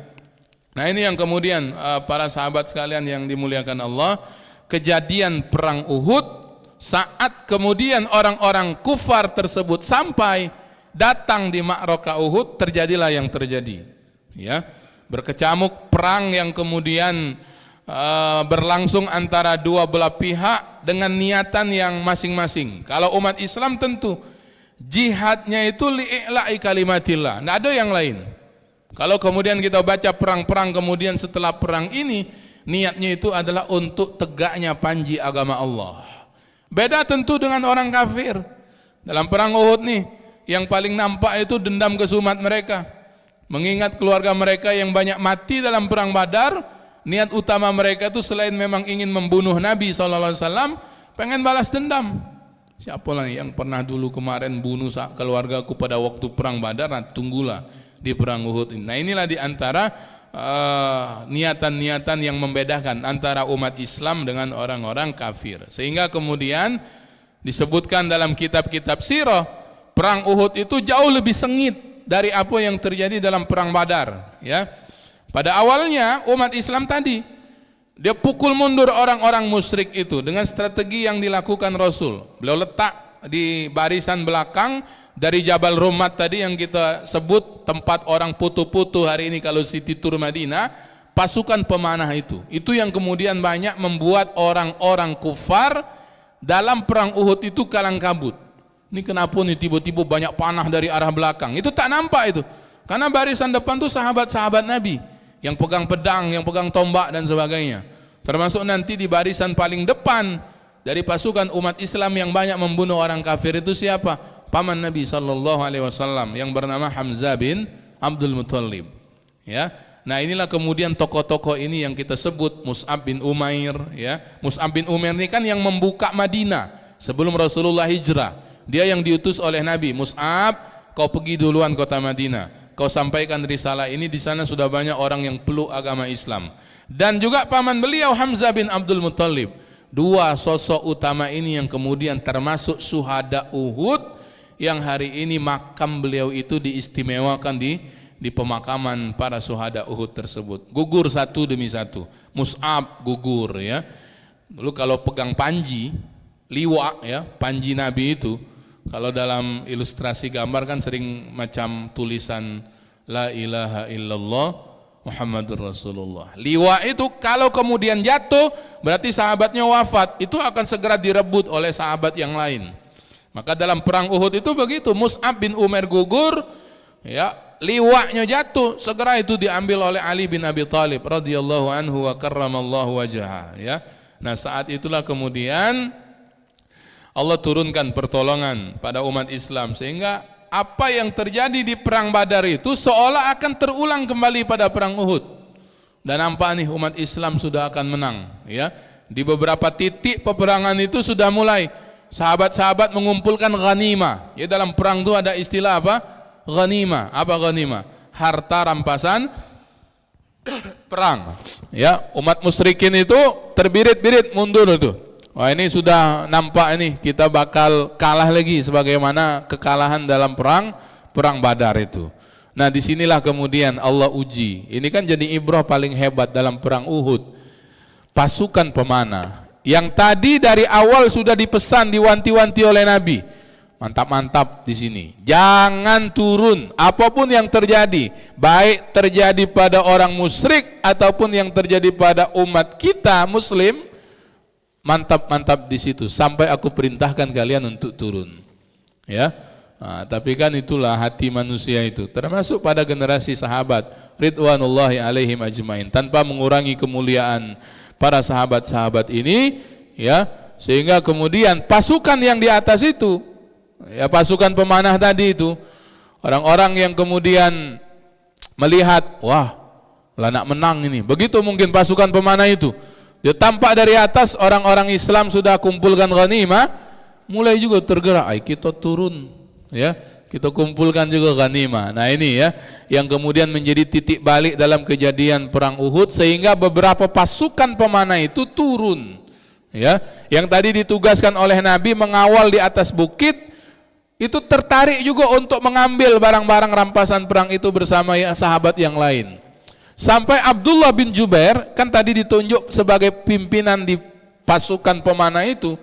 Nah, ini yang kemudian para sahabat sekalian yang dimuliakan Allah, kejadian perang Uhud, saat kemudian orang-orang kufar tersebut sampai datang di Ma'rakah Uhud, terjadilah yang terjadi ya, berkecamuk perang yang kemudian berlangsung antara dua belah pihak dengan niatan yang masing-masing. Kalau umat Islam tentu jihadnya itu li'i'la'i kalimatillah, tidak ada yang lain. Kalau kemudian kita baca perang-perang kemudian setelah perang ini niatnya itu adalah untuk tegaknya panji agama Allah. Beda tentu dengan orang kafir. Dalam perang Uhud nih, yang paling nampak itu dendam kesumat mereka, mengingat keluarga mereka yang banyak mati dalam perang Badar. Niat utama mereka itu selain memang ingin membunuh Nabi SAW, pengen balas dendam. Siapa lagi yang pernah dulu kemarin bunuh keluargaku pada waktu perang Badar, nah tunggulah di perang Uhud ini. Nah, inilah di antara niatan-niatan yang membedakan antara umat Islam dengan orang-orang kafir. Sehingga kemudian disebutkan dalam kitab-kitab sirah, perang Uhud itu jauh lebih sengit dari apa yang terjadi dalam perang Badar ya. Pada awalnya umat Islam tadi dia pukul mundur orang-orang musyrik itu dengan strategi yang dilakukan Rasul. Beliau letak di barisan belakang dari Jabal Rummat tadi yang kita sebut tempat orang putu-putu hari ini kalau City Tour Madinah, pasukan pemanah itu yang kemudian banyak membuat orang-orang kufar dalam perang Uhud itu kalang kabut. Ini kenapa nih tiba-tiba banyak panah dari arah belakang? Itu tak nampak itu, karena barisan depan itu sahabat-sahabat Nabi yang pegang pedang, yang pegang tombak dan sebagainya. Termasuk nanti di barisan paling depan dari pasukan umat Islam yang banyak membunuh orang kafir itu siapa? Paman Nabi SAW yang bernama Hamzah bin Abdul Muttalib ya. Nah, inilah kemudian tokoh-tokoh ini yang kita sebut Mus'ab bin Umair ya. Mus'ab bin Umair ini kan yang membuka Madinah sebelum Rasulullah hijrah. Dia yang diutus oleh Nabi, Mus'ab, kau pergi duluan kota Madinah, kau sampaikan risalah ini, di sana sudah banyak orang yang peluk agama Islam. Dan juga paman beliau Hamzah bin Abdul Muttalib. Dua sosok utama ini yang kemudian termasuk syuhada Uhud, yang hari ini makam beliau itu diistimewakan di pemakaman para syuhada Uhud tersebut. Gugur satu demi satu. Mus'ab gugur ya. Lalu kalau pegang panji, liwa ya, panji Nabi itu, kalau dalam ilustrasi gambar kan sering macam tulisan La ilaha illallah Muhammadur Rasulullah. Liwa itu kalau kemudian jatuh berarti sahabatnya wafat, itu akan segera direbut oleh sahabat yang lain. Maka dalam perang Uhud itu begitu, Mus'ab bin Umair gugur ya, liwanya jatuh, segera itu diambil oleh Ali bin Abi Thalib radhiyallahu anhu wa karramallahu wajhah ya. Nah, saat itulah kemudian Allah turunkan pertolongan pada umat Islam, sehingga apa yang terjadi di perang Badar itu seolah akan terulang kembali pada perang Uhud. Dan nampak nih umat Islam sudah akan menang ya. Di beberapa titik peperangan itu sudah mulai sahabat-sahabat mengumpulkan ghanimah. Ya, dalam perang itu ada istilah apa? Ghanimah. Apa ghanimah? Harta rampasan perang. Ya, umat musyrikin itu terbirit-birit mundur itu. Wah, ini sudah nampak ini kita bakal kalah lagi sebagaimana kekalahan dalam perang Badar itu. Nah, disinilah kemudian Allah uji. Ini kan jadi ibrah paling hebat dalam perang Uhud. Pasukan pemanah yang tadi dari awal sudah dipesan, diwanti-wanti oleh Nabi. Mantap-mantap di sini. Jangan turun apapun yang terjadi, baik terjadi pada orang musyrik ataupun yang terjadi pada umat kita muslim. Mantap-mantap di situ sampai aku perintahkan kalian untuk turun. Ya. Nah, tapi kan itulah hati manusia itu, termasuk pada generasi sahabat ridwanullahi alaihim ajmain, tanpa mengurangi kemuliaan para sahabat-sahabat ini, ya, sehingga kemudian pasukan yang di atas itu, ya, pasukan pemanah tadi itu, orang-orang yang kemudian melihat, wah, lah nak menang ini. Begitu mungkin pasukan pemanah itu, dia tampak dari atas orang-orang Islam sudah kumpulkan ghanimah, mulai juga tergerak, ay kita turun. Ya, kita kumpulkan juga ghanimah. Nah ini ya, yang kemudian menjadi titik balik dalam kejadian perang Uhud, sehingga beberapa pasukan pemanah itu turun. Ya, yang tadi ditugaskan oleh Nabi mengawal di atas bukit, itu tertarik juga untuk mengambil barang-barang rampasan perang itu bersama sahabat yang lain. Sampai Abdullah bin Jubair, kan tadi ditunjuk sebagai pimpinan di pasukan pemanah itu,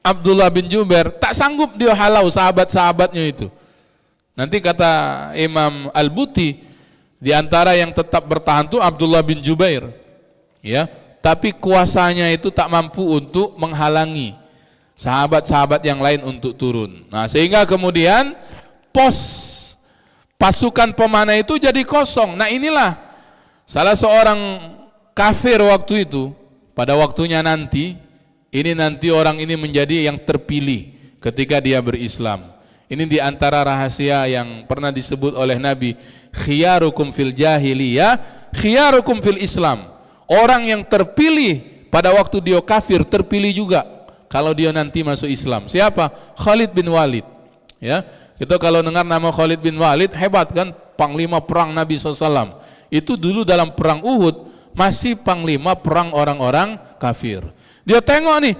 Abdullah bin Jubair tak sanggup dia halau sahabat-sahabatnya itu. Nanti kata Imam Al-Buti, di antara yang tetap bertahan itu Abdullah bin Jubair, ya, tapi kuasanya itu tak mampu untuk menghalangi sahabat-sahabat yang lain untuk turun. Nah, sehingga kemudian pos pasukan pemanah itu jadi kosong. Nah, inilah salah seorang kafir waktu itu, pada waktunya nanti, ini nanti orang ini menjadi yang terpilih ketika dia berislam. Ini di antara rahasia yang pernah disebut oleh Nabi, khiyarukum fil jahiliyah, khiyarukum fil Islam. Orang yang terpilih pada waktu dia kafir, terpilih juga kalau dia nanti masuk Islam. Siapa? Khalid bin Walid. Ya, kita kalau dengar nama Khalid bin Walid, hebat kan, panglima perang Nabi SAW. Itu dulu dalam perang Uhud masih panglima perang orang-orang kafir. Dia tengok nih,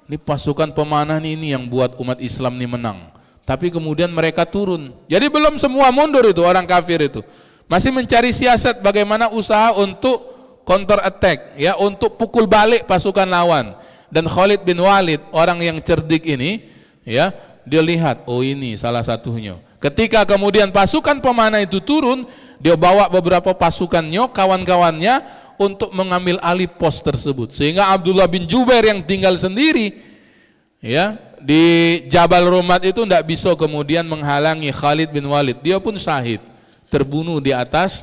ini pasukan pemanah ini yang buat umat Islam ini menang. Tapi kemudian mereka turun. Jadi belum semua mundur itu orang kafir itu. Masih mencari siasat bagaimana usaha untuk counter attack, ya, untuk pukul balik pasukan lawan. Dan Khalid bin Walid, orang yang cerdik ini, ya, dia lihat, oh ini salah satunya. Ketika kemudian pasukan pemanah itu turun, dia bawa beberapa pasukannya, kawan-kawannya, untuk mengambil alih pos tersebut, sehingga Abdullah bin Jubair yang tinggal sendiri, ya, di Jabal Rumat itu tidak bisa kemudian menghalangi Khalid bin Walid. Dia pun syahid, terbunuh di atas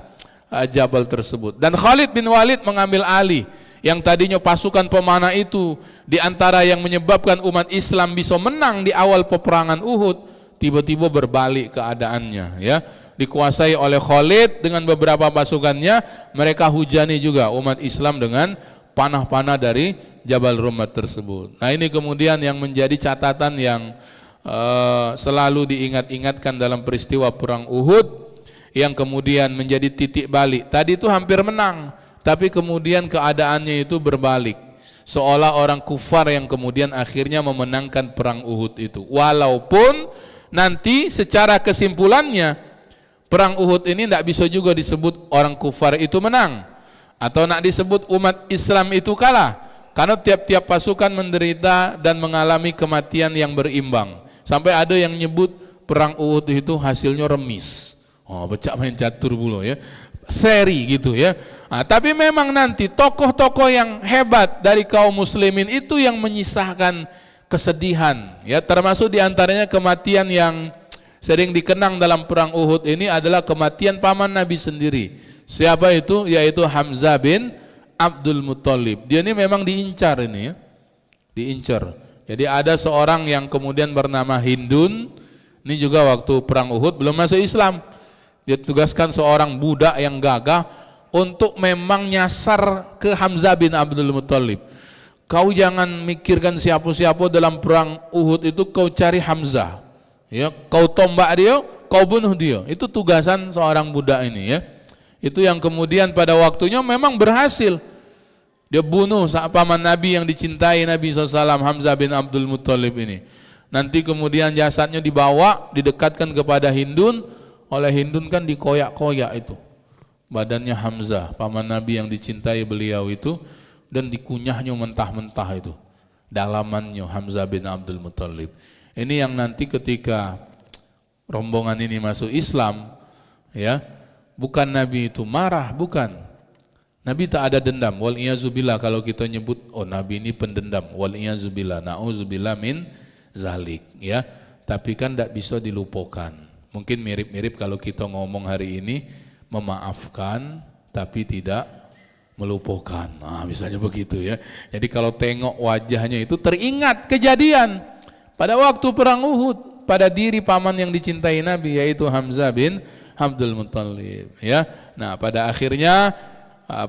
jabal tersebut. Dan Khalid bin Walid mengambil alih yang tadinya pasukan pemanah itu, di antara yang menyebabkan umat Islam bisa menang di awal peperangan Uhud, tiba-tiba berbalik keadaannya, ya. Dikuasai oleh Khalid dengan beberapa pasukannya, mereka hujani juga umat Islam dengan panah-panah dari Jabal Rumat tersebut. Nah ini kemudian yang menjadi catatan yang selalu diingat-ingatkan dalam peristiwa perang Uhud, yang kemudian menjadi titik balik. Tadi itu hampir menang, tapi kemudian keadaannya itu berbalik, seolah orang kufar yang kemudian akhirnya memenangkan perang Uhud itu. Walaupun nanti secara kesimpulannya perang Uhud ini tidak bisa juga disebut orang kufar itu menang, atau nak disebut umat Islam itu kalah, karena tiap-tiap pasukan menderita dan mengalami kematian yang berimbang. Sampai ada yang nyebut perang Uhud itu hasilnya remis. Oh, becak main catur pula ya, seri gitu ya. Nah, tapi memang nanti tokoh-tokoh yang hebat dari kaum muslimin itu yang menyisahkan kesedihan, ya, termasuk diantaranya kematian yang sering dikenang dalam perang Uhud ini adalah kematian paman Nabi sendiri. Siapa itu? Yaitu Hamzah bin Abdul Muttalib. Dia ini memang diincar ini, ya, diincar. Jadi ada seorang yang kemudian bernama Hindun, ini juga waktu perang Uhud belum masuk Islam. Dia tugaskan seorang budak yang gagah untuk memang nyasar ke Hamzah bin Abdul Muttalib. Kau jangan mikirkan siapa-siapa dalam perang Uhud itu, kau cari Hamzah. Ya, kau tombak dia, kau bunuh dia. Itu tugasan seorang budak ini, ya. Itu yang kemudian pada waktunya memang berhasil. Dia bunuh paman Nabi yang dicintai Nabi SAW, Hamzah bin Abdul Muttalib ini. Nanti kemudian jasadnya dibawa, didekatkan kepada Hindun. Oleh Hindun kan dikoyak-koyak itu badannya Hamzah, paman Nabi yang dicintai beliau itu, dan dikunyahnya mentah-mentah itu. dalamannya Hamzah bin Abdul Muthalib. Ini yang nanti ketika rombongan ini masuk Islam, ya, bukan Nabi itu marah, bukan. Nabi tak ada dendam. Wal iyazubillah, kalau kita nyebut oh Nabi ini pendendam, wal iyazubillah, na'udzubillah min zalik, ya. Tapi kan tidak bisa dilupakan. Mungkin mirip-mirip kalau kita ngomong hari ini memaafkan tapi tidak melupakan. Nah, misalnya begitu, ya. Jadi kalau tengok wajahnya itu teringat kejadian pada waktu perang Uhud pada diri paman yang dicintai Nabi, yaitu Hamzah bin Abdul Muthalib, ya. Nah, pada akhirnya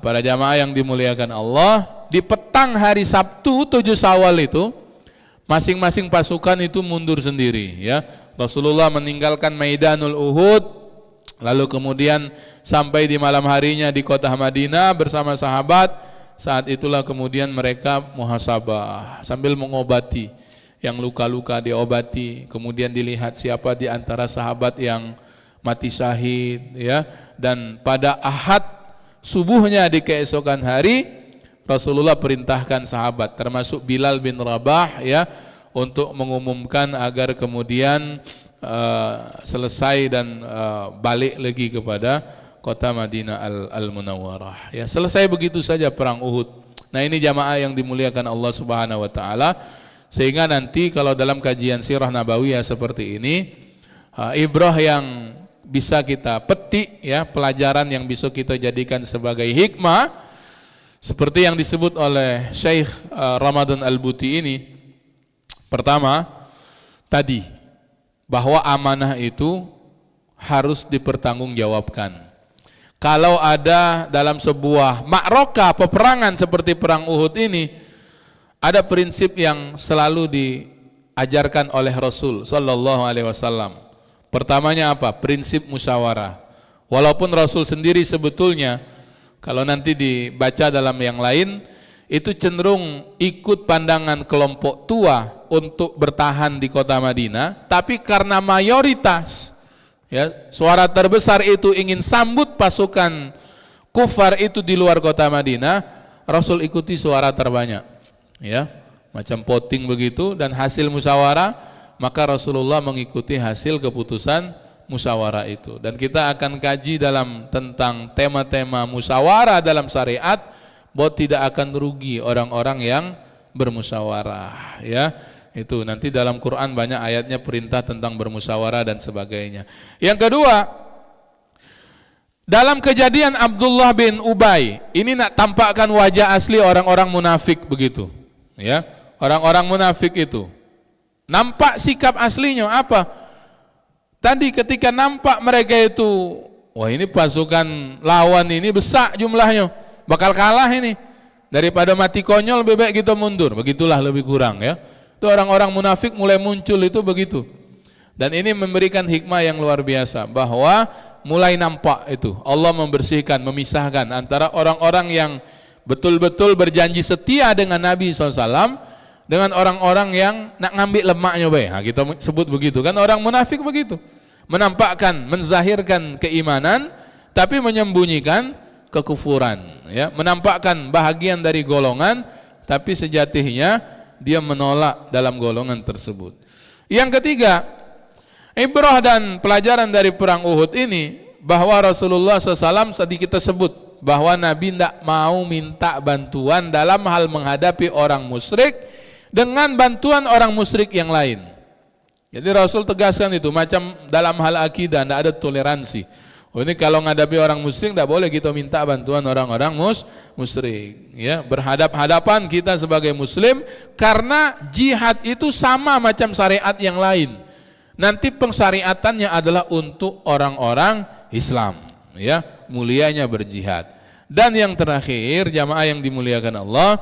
para jamaah yang dimuliakan Allah, di petang hari Sabtu 7 Syawal itu masing-masing pasukan itu mundur sendiri, ya. Rasulullah meninggalkan Maidanul Uhud, lalu kemudian sampai di malam harinya di kota Madinah bersama sahabat. Saat itulah kemudian mereka muhasabah sambil mengobati yang luka-luka, diobati, kemudian dilihat siapa di antara sahabat yang mati syahid, ya. Dan pada Ahad subuhnya di keesokan hari Rasulullah perintahkan sahabat termasuk Bilal bin Rabah, ya, untuk mengumumkan agar kemudian selesai dan balik lagi kepada kota Madinah al-Munawwarah, ya. Selesai begitu saja perang Uhud. Nah, ini jamaah yang dimuliakan Allah Subhanahu wa taala, sehingga nanti kalau dalam kajian sirah nabawiyah seperti ini, ibrah yang bisa kita petik, ya, pelajaran yang bisa kita jadikan sebagai hikmah, seperti yang disebut oleh Syekh Ramadan Al-Buti ini. Pertama, tadi bahwa amanah itu harus dipertanggungjawabkan. Kalau ada dalam sebuah ma'rakah, peperangan seperti perang Uhud ini, ada prinsip yang selalu diajarkan oleh Rasul sallallahu alaihi wasallam. Pertamanya apa? Prinsip musyawarah. Walaupun Rasul sendiri sebetulnya kalau nanti dibaca dalam yang lain itu cenderung ikut pandangan kelompok tua untuk bertahan di kota Madinah, tapi karena mayoritas, ya, suara terbesar itu ingin sambut pasukan kufar itu di luar kota Madinah, Rasul ikuti suara terbanyak, ya, macam voting begitu, dan hasil musyawarah, maka Rasulullah mengikuti hasil keputusan musyawarah itu. Dan kita akan kaji tentang tema-tema musyawarah dalam syariat, bahwa tidak akan rugi orang-orang yang bermusyawarah, ya. Itu nanti dalam Quran banyak ayatnya perintah tentang bermusyawarah dan sebagainya. Yang kedua, dalam kejadian Abdullah bin Ubay ini nak tampakkan wajah asli orang-orang munafik begitu, ya. Orang-orang munafik itu nampak sikap aslinya apa? Tadi ketika nampak mereka itu, wah ini pasukan lawan ini besar jumlahnya, bakal kalah ini, daripada mati konyol lebih baik kita mundur, begitulah lebih kurang, ya. Itu orang-orang munafik mulai muncul itu begitu. Dan ini memberikan hikmah yang luar biasa, bahwa mulai nampak itu Allah membersihkan, memisahkan antara orang-orang yang betul-betul berjanji setia dengan Nabi SAW dengan orang-orang yang nak ngambil lemaknya baik. Nah, kita sebut begitu kan, orang munafik begitu, menampakkan, menzahirkan keimanan tapi menyembunyikan kekufuran, ya, menampakkan bahagian dari golongan tapi sejatinya dia menolak dalam golongan tersebut. Yang ketiga, ibrah dan pelajaran dari perang Uhud ini, bahwa Rasulullah SAW tadi kita sebut bahwa Nabi tidak mau minta bantuan dalam hal menghadapi orang musyrik dengan bantuan orang musyrik yang lain. Jadi Rasul tegaskan itu, macam dalam hal akidah tidak ada toleransi. Oh, ini kalau menghadapi orang musyrik tidak boleh kita minta bantuan orang-orang musyrik, ya. Berhadap-hadapan kita sebagai muslim, karena jihad itu sama macam syariat yang lain. Nanti pensyariatannya adalah untuk orang-orang Islam, ya, mulianya berjihad. Dan yang terakhir, jamaah yang dimuliakan Allah,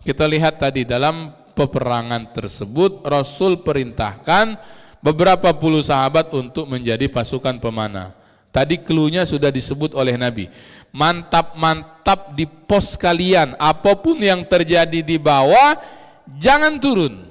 kita lihat tadi dalam peperangan tersebut Rasul perintahkan beberapa puluh sahabat untuk menjadi pasukan pemanah. Tadi cluenya sudah disebut oleh Nabi. Mantap-mantap di pos kalian, apapun yang terjadi di bawah jangan turun.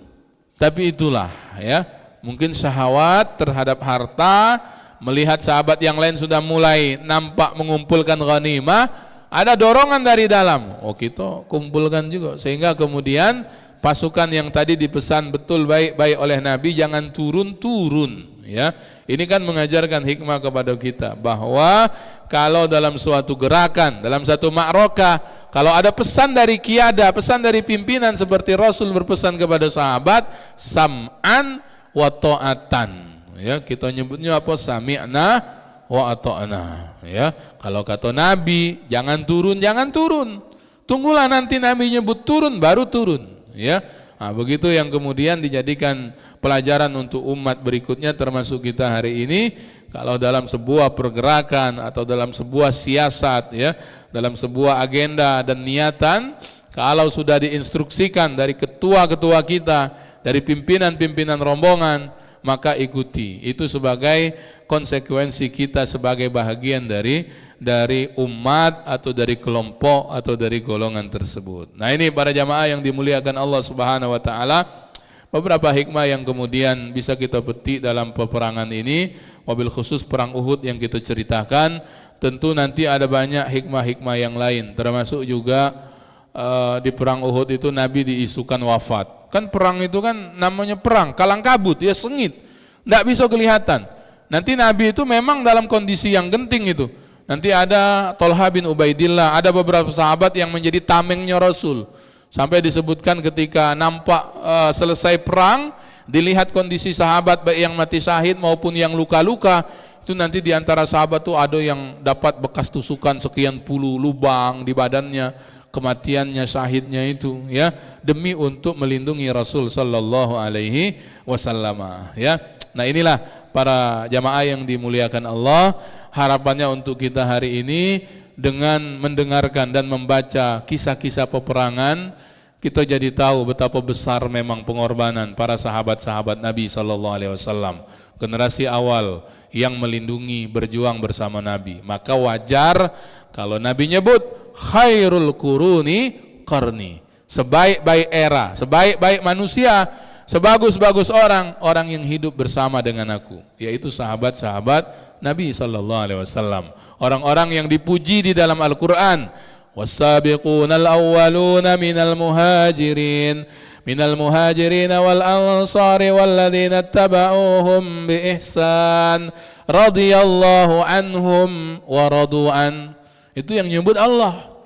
Tapi itulah, ya, mungkin syahwat terhadap harta, melihat sahabat yang lain sudah mulai nampak mengumpulkan ghanimah, ada dorongan dari dalam, oh kita kumpulkan juga, sehingga kemudian pasukan yang tadi dipesan betul baik-baik oleh Nabi jangan turun-turun, ya. Ini kan mengajarkan hikmah kepada kita bahwa kalau dalam suatu gerakan, dalam satu ma'rakah, kalau ada pesan dari qiyada, pesan dari pimpinan seperti Rasul berpesan kepada sahabat, sam'an wa ta'atan. Ya, kita nyebutnya apa? Sami'na wa ata'na. Ya, kalau kata Nabi, jangan turun. Tunggulah nanti Nabi nyebut turun baru turun, ya. Nah, begitu yang kemudian dijadikan pelajaran untuk umat berikutnya termasuk kita hari ini. Kalau dalam sebuah pergerakan atau dalam sebuah siasat, ya, dalam sebuah agenda dan niatan, kalau sudah diinstruksikan dari ketua-ketua kita, dari pimpinan-pimpinan rombongan, maka ikuti. Itu sebagai konsekuensi kita sebagai bahagian dari umat atau dari kelompok atau dari golongan tersebut. Nah, ini para jamaah yang dimuliakan Allah Subhanahu wa taala, beberapa hikmah yang kemudian bisa kita petik dalam peperangan ini, wabil khusus perang Uhud yang kita ceritakan. Tentu nanti ada banyak hikmah-hikmah yang lain, termasuk juga di perang Uhud itu Nabi diisukan wafat. Kan perang itu kan namanya perang kalang kabut, ya, sengit, tidak bisa kelihatan. Nanti Nabi itu memang dalam kondisi yang genting itu. Nanti ada Tolha bin Ubaidillah, ada beberapa sahabat yang menjadi tamengnya Rasul. Sampai disebutkan ketika nampak selesai perang, dilihat kondisi sahabat baik yang mati syahid maupun yang luka-luka, itu nanti diantara sahabat tuh ada yang dapat bekas tusukan sekian puluh lubang di badannya, kematiannya syahidnya itu, ya, demi untuk melindungi Rasul sallallahu alaihi wasallam, ya. Nah, inilah para jamaah yang dimuliakan Allah, harapannya untuk kita hari ini dengan mendengarkan dan membaca kisah-kisah peperangan, kita jadi tahu betapa besar memang pengorbanan para sahabat-sahabat Nabi sallallahu alaihi wasallam, generasi awal yang melindungi, berjuang bersama Nabi. Maka wajar kalau Nabi nyebut khairul quruni qarni, sebaik-baik era, sebaik-baik manusia, sebagus-bagus orang yang hidup bersama dengan aku, yaitu sahabat-sahabat Nabi sallallahu alaihi wasallam. Orang-orang yang dipuji di dalam Al-Qur'an, was-sabiqunal awwaluna minal muhajirin wal ansari walladzina tabauhum bi ihsan radhiyallahu anhum wa radu'an. Itu yang nyebut Allah,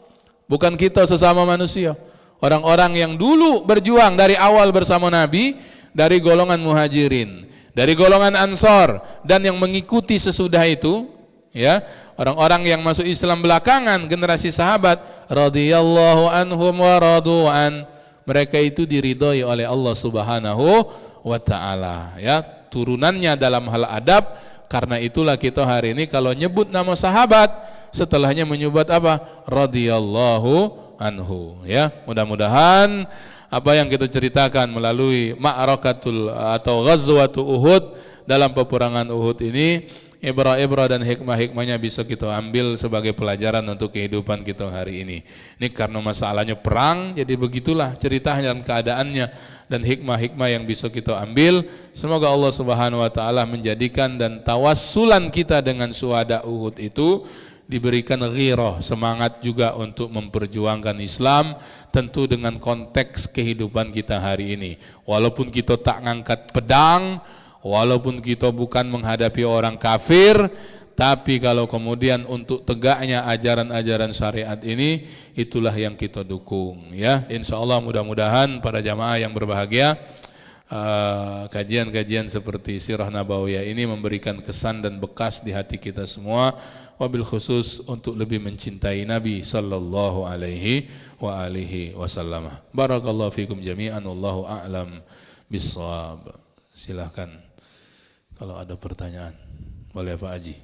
bukan kita sesama manusia. Orang-orang yang dulu berjuang dari awal bersama Nabi, dari golongan muhajirin, dari golongan ansor, dan yang mengikuti sesudah itu, ya, orang-orang yang masuk Islam belakangan, generasi sahabat, radhiyallahu anhum wa radu'an. Mereka itu diridhoi oleh Allah Subhanahu wa taala, ya, turunannya dalam hal adab. Karena itulah kita hari ini kalau nyebut nama sahabat, setelahnya menyebut apa? Radhiyallahu anhu, ya. Mudah-mudahan apa yang kita ceritakan melalui ma'rakatul atau ghazwatul Uhud, dalam peperangan Uhud ini, ibrah-ibrah dan hikmah-hikmahnya bisa kita ambil sebagai pelajaran untuk kehidupan kita hari ini. Ini karena masalahnya perang, jadi begitulah ceritanya dan keadaannya, dan hikmah-hikmah yang bisa kita ambil. Semoga Allah Subhanahu wa taala menjadikan dan tawassulan kita dengan syuhada Uhud itu diberikan ghirah, semangat juga untuk memperjuangkan Islam, tentu dengan konteks kehidupan kita hari ini. Walaupun kita tak ngangkat pedang, walaupun kita bukan menghadapi orang kafir, tapi kalau kemudian untuk tegaknya ajaran-ajaran syariat ini, itulah yang kita dukung, ya. Insyaallah mudah-mudahan para jamaah yang berbahagia, kajian-kajian seperti Sirah Nabawiyah ini memberikan kesan dan bekas di hati kita semua, wabil khusus untuk lebih mencintai Nabi sallallahu alaihi wa alihi wasallam. Barakallahu fikum jami'an, wallahu a'lam bissawab. Silahkan kalau ada pertanyaan. Boleh Pak Haji?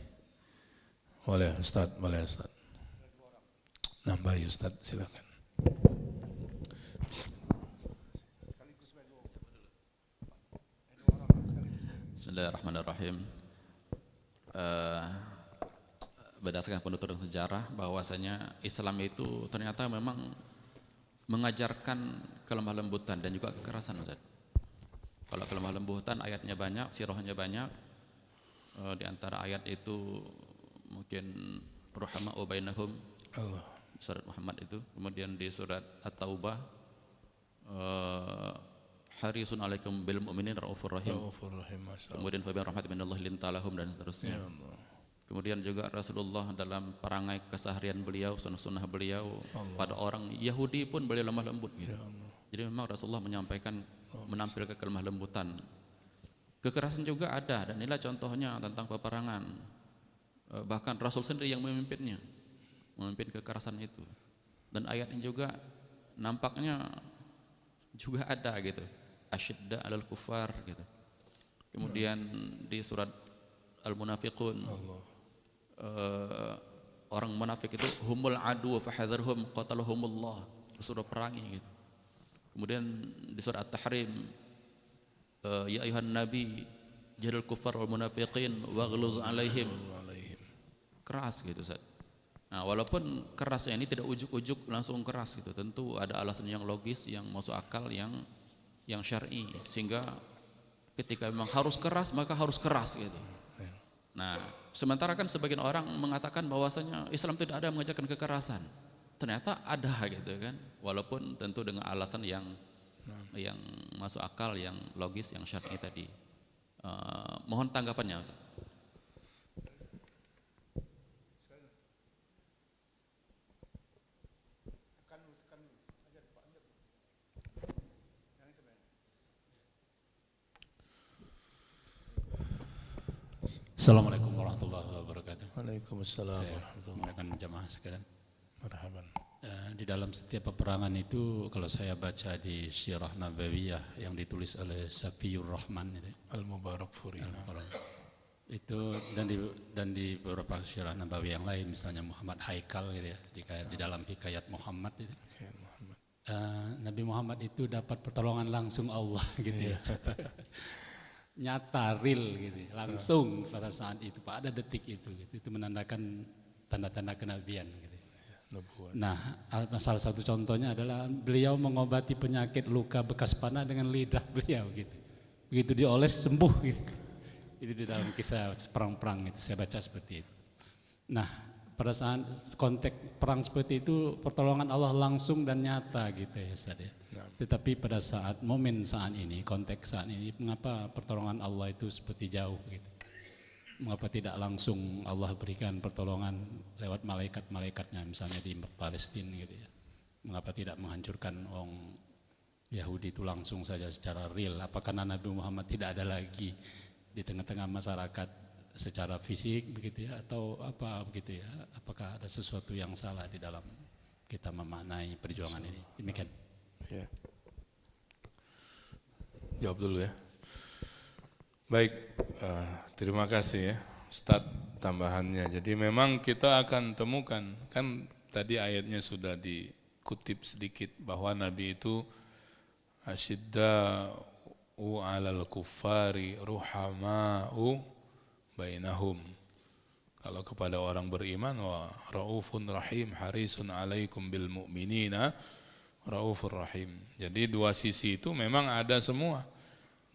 Boleh Ustaz, boleh Ustaz. Nambah ya Ustaz, silahkan. Bismillahirrahmanirrahim. Berdasarkan penuturan sejarah bahwasanya Islam itu ternyata memang mengajarkan kelemah lembutan dan juga kekerasan, Ustaz. Kalau kelemah lembutan ayatnya banyak, sirahnya banyak. Di antara ayat itu mungkin ruhama'u bainahum, surat Muhammad itu. Kemudian di surat At-Taubah harisun alaikum bil mu'minin raufur rahim. Raufur rahim, Masya Allah. Kemudian fabian rahmat minallahi lintalahum dan seterusnya. Ya Allah. Kemudian juga Rasulullah dalam perangai keseharian beliau, sunnah-sunnah beliau pada orang Yahudi pun beliau lemah lembut gitu. Ya Allah. Jadi memang Rasulullah menyampaikan, menampilkan kelemah lembutan. Kekerasan juga ada, dan inilah contohnya tentang peperangan. Bahkan Rasul sendiri yang memimpinnya, memimpin kekerasan itu. Dan ayat ini juga nampaknya juga ada gitu, asyidda alal kufar gitu. Kemudian di surat Al-Munafiqun, orang munafik itu humul adu fahadzarhum qatalahumullah, suruh perangi gitu. Kemudian di surat At-Tahrim, ya ayuhan nabi jahil kufar wal munafiqin waghluz alaihim, keras gitu Ustaz. Nah, walaupun kerasnya ini tidak ujuk-ujuk langsung keras gitu, tentu ada alasan yang logis, yang masuk akal, yang syar'i, sehingga ketika memang harus keras maka harus keras gitu. Nah, sementara kan sebagian orang mengatakan bahwasanya Islam tidak ada mengajarkan kekerasan. Ternyata ada gitu kan, walaupun tentu dengan alasan yang masuk akal, yang logis, yang syar'i tadi. Mohon tanggapannya Ustaz. Assalamualaikum warahmatullahi wabarakatuh. Waalaikumsalam Saya warahmatullahi menggunakan jamaah sekalian. Marhaban. Di dalam setiap peperangan itu, kalau saya baca di Sirah Nabawiyah yang ditulis oleh Safiyur Rahman itu, Al-Mubarakfuri. itu dan di beberapa Sirah Nabawiyah yang lain, misalnya Muhammad Haikal gitu ya, di dalam Hikayat Muhammad itu, Nabi Muhammad itu dapat pertolongan langsung Allah gitu ya. Nyata, real gitu, langsung pada saat itu, pada detik itu gitu. Itu menandakan tanda-tanda kenabian gitu. Nah, salah satu contohnya adalah beliau mengobati penyakit luka bekas panah dengan lidah beliau gitu. Begitu dioles sembuh gitu. Itu di dalam kisah perang-perang itu saya baca seperti itu. Nah, pada saat konteks perang seperti itu, pertolongan Allah langsung dan nyata gitu ya Ustaz ya. Tetapi pada saat momen saat ini, konteks saat ini, mengapa pertolongan Allah itu seperti jauh gitu? Mengapa tidak langsung Allah berikan pertolongan lewat malaikat-malaikatnya, misalnya di Palestina gitu ya? Mengapa tidak menghancurkan orang Yahudi itu langsung saja secara real? Apakah Nabi Muhammad tidak ada lagi di tengah-tengah masyarakat secara fisik begitu ya, atau apa begitu ya? Apakah ada sesuatu yang salah di dalam kita memaknai perjuangan ini? Demikian. Ya. Jawab dulu ya. Baik, terima kasih ya Ustadz tambahannya. Jadi memang kita akan temukan, kan tadi ayatnya sudah dikutip sedikit bahwa Nabi itu asyidda'u 'alal kuffari ruhama'u bainahum. Kalau kepada orang beriman, wa raufun rahim harisun 'alaikum bil mu'minina raufur rahim. Jadi dua sisi itu memang ada semua.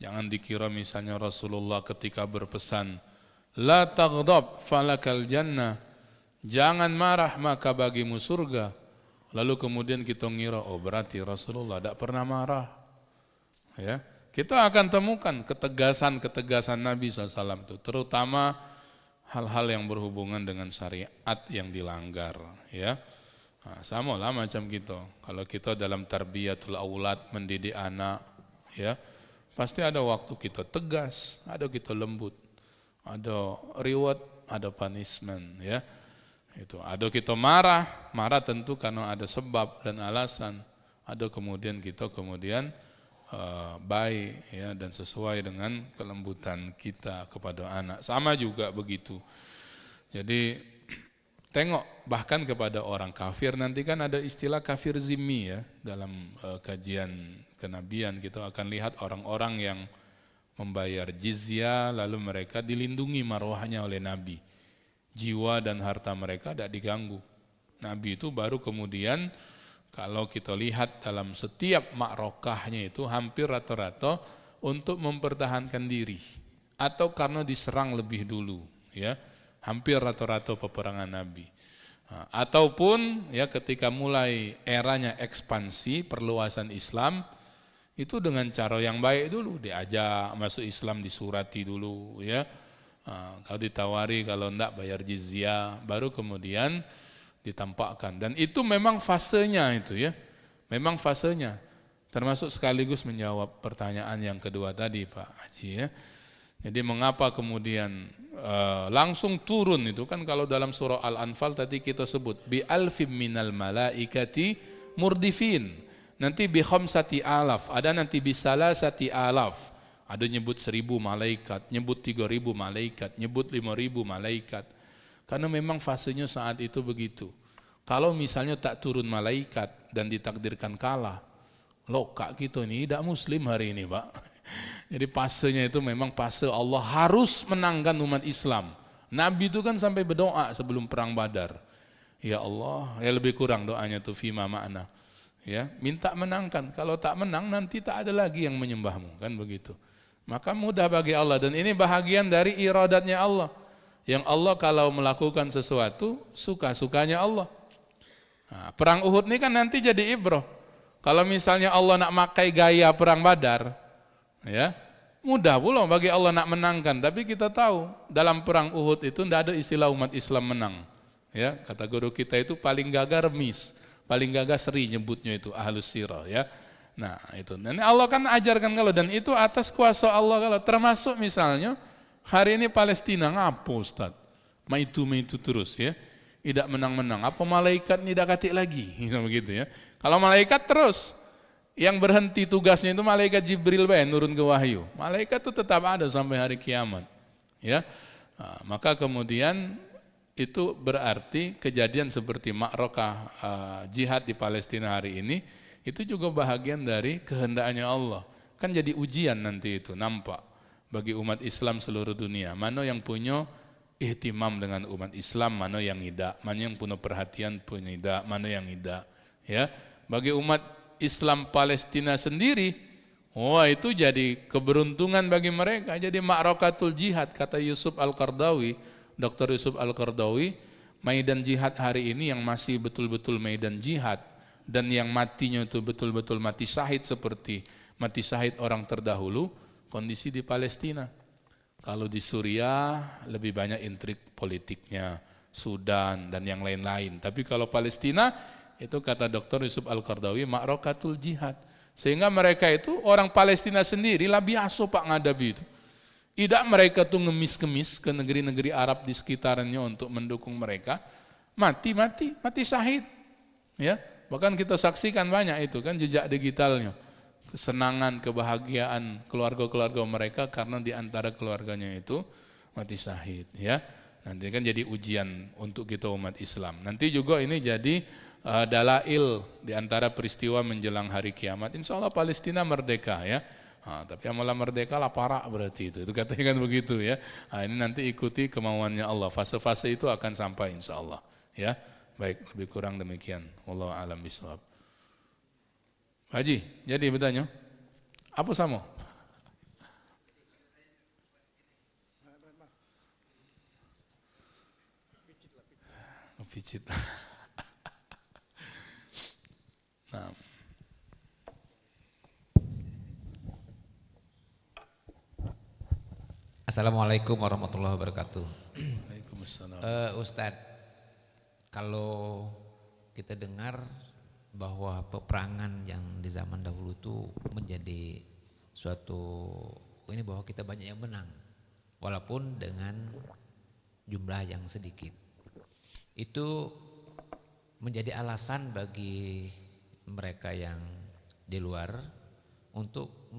Jangan dikira misalnya Rasulullah ketika berpesan la taghdab falakal jannah, jangan marah maka bagimu surga, lalu kemudian kita ngira oh berarti Rasulullah tidak pernah marah ya. Kita akan temukan ketegasan Nabi SAW itu, terutama hal-hal yang berhubungan dengan syariat yang dilanggar ya. Nah, sama lah macam gitu. Kalau kita dalam tarbiyatul aulad, mendidik anak ya, pasti ada waktu kita tegas, ada kita lembut, ada reward, ada punishment ya. Itu ada kita marah tentu karena ada sebab dan alasan. Ada kemudian kita baik ya, dan sesuai dengan kelembutan kita kepada anak. Sama juga begitu. Jadi tengok bahkan kepada orang kafir, nanti kan ada istilah kafir zimmi ya, dalam kajian kenabian kita akan lihat orang-orang yang membayar jizya lalu mereka dilindungi marwahnya oleh Nabi. Jiwa dan harta mereka tidak diganggu. Nabi itu baru kemudian kalau kita lihat dalam setiap makrokahnya itu hampir rata-rata untuk mempertahankan diri atau karena diserang lebih dulu ya. Hampir rata-rata peperangan Nabi. Ataupun ya ketika mulai eranya ekspansi perluasan Islam, itu dengan cara yang baik dulu, diajak masuk Islam, disurati dulu ya. Kalau ditawari, kalau enggak bayar jizyah, baru kemudian ditampakkan. Dan itu memang fasenya itu ya, memang fasenya. Termasuk sekaligus menjawab pertanyaan yang kedua tadi Pak Haji ya. Jadi mengapa kemudian langsung turun itu kan, kalau dalam surah Al-Anfal tadi kita sebut bi alfim minal malaikati murdifin. Nanti bi khamsati alaf, ada nanti bi salasati alaf. Ada nyebut 1000 malaikat, nyebut 3000 malaikat, nyebut 5000 malaikat. Karena memang fasenya saat itu begitu. Kalau misalnya tak turun malaikat dan ditakdirkan kalah, lokak kita ini tidak muslim hari ini Pak. Jadi fasenya itu memang fase Allah harus menangkan umat Islam. Nabi itu kan sampai berdoa sebelum perang Badar. Ya Allah, ya lebih kurang doanya tuh fima ma'na. Ya, minta menangkan. Kalau tak menang nanti tak ada lagi yang menyembahmu, kan begitu. Maka mudah bagi Allah, dan ini bahagian dari iradatnya Allah. Yang Allah kalau melakukan sesuatu suka-sukanya Allah. Nah, perang Uhud ini kan nanti jadi ibrah. Kalau misalnya Allah nak makai gaya perang Badar, ya mudah pula bagi Allah nak menangkan. Tapi kita tahu dalam perang Uhud itu tidak ada istilah umat Islam menang. Ya, kata guru kita itu paling gagah remis. Paling gagah seri nyebutnya itu ahlus sirah ya. Nah itu, dan Allah kan ajarkan kalau, dan itu atas kuasa Allah kalau. Termasuk misalnya hari ini Palestina ngapo Ustaz, itu terus ya, tidak menang-menang. Apa malaikat tidak katik lagi, begitu ya. Kalau malaikat terus, yang berhenti tugasnya itu malaikat Jibril nurun ke wahyu. Malaikat itu tetap ada sampai hari kiamat ya. Nah, maka kemudian itu berarti kejadian seperti Ma'rakah jihad di Palestina hari ini, itu juga bahagian dari kehendaknya Allah. Kan jadi ujian nanti itu, nampak bagi umat Islam seluruh dunia. Mana yang punya ihtimam dengan umat Islam, mana yang tidak, mana yang punya perhatian, punya tidak, mana yang tidak. Ya, bagi umat Islam Palestina sendiri, wah itu jadi keberuntungan bagi mereka. Jadi Ma'rakatul jihad, kata Yusuf Al-Qardawi, Dr. Yusuf Al-Qardawi, maidan jihad hari ini yang masih betul-betul maidan jihad dan yang matinya itu betul-betul mati syahid seperti mati syahid orang terdahulu, kondisi di Palestina. Kalau di Suriah lebih banyak intrik politiknya, Sudan dan yang lain-lain. Tapi kalau Palestina itu kata Dr. Yusuf Al-Qardawi Ma'rakatul jihad. Sehingga mereka itu orang Palestina sendiri lah biasa Pak ngadabi itu. Tidak mereka tuh ngemis-kemis ke negeri-negeri Arab di sekitarnya untuk mendukung mereka, mati syahid. Ya, bahkan kita saksikan banyak itu kan jejak digitalnya, kesenangan, kebahagiaan keluarga-keluarga mereka karena di antara keluarganya itu mati syahid. Ya, nanti kan jadi ujian untuk kita umat Islam. Nanti juga ini jadi dalail di antara peristiwa menjelang hari kiamat. Insya Allah Palestina merdeka ya. Tapi yang malah merdeka lah parah berarti itu katanya kan begitu ya. Ini nanti ikuti kemauannya Allah, fase-fase itu akan sampai insya Allah ya. Baik, lebih kurang demikian. Wallahu a'lam bishawab. Haji, jadi bertanya apa sama? Picit. Nah. Assalamualaikum warahmatullahi wabarakatuh. Waalaikumsalam. Ustadz, kalau kita dengar bahwa peperangan yang di zaman dahulu itu menjadi suatu ini bahwa kita banyak yang menang, walaupun dengan jumlah yang sedikit. Itu menjadi alasan bagi mereka yang di luar untuk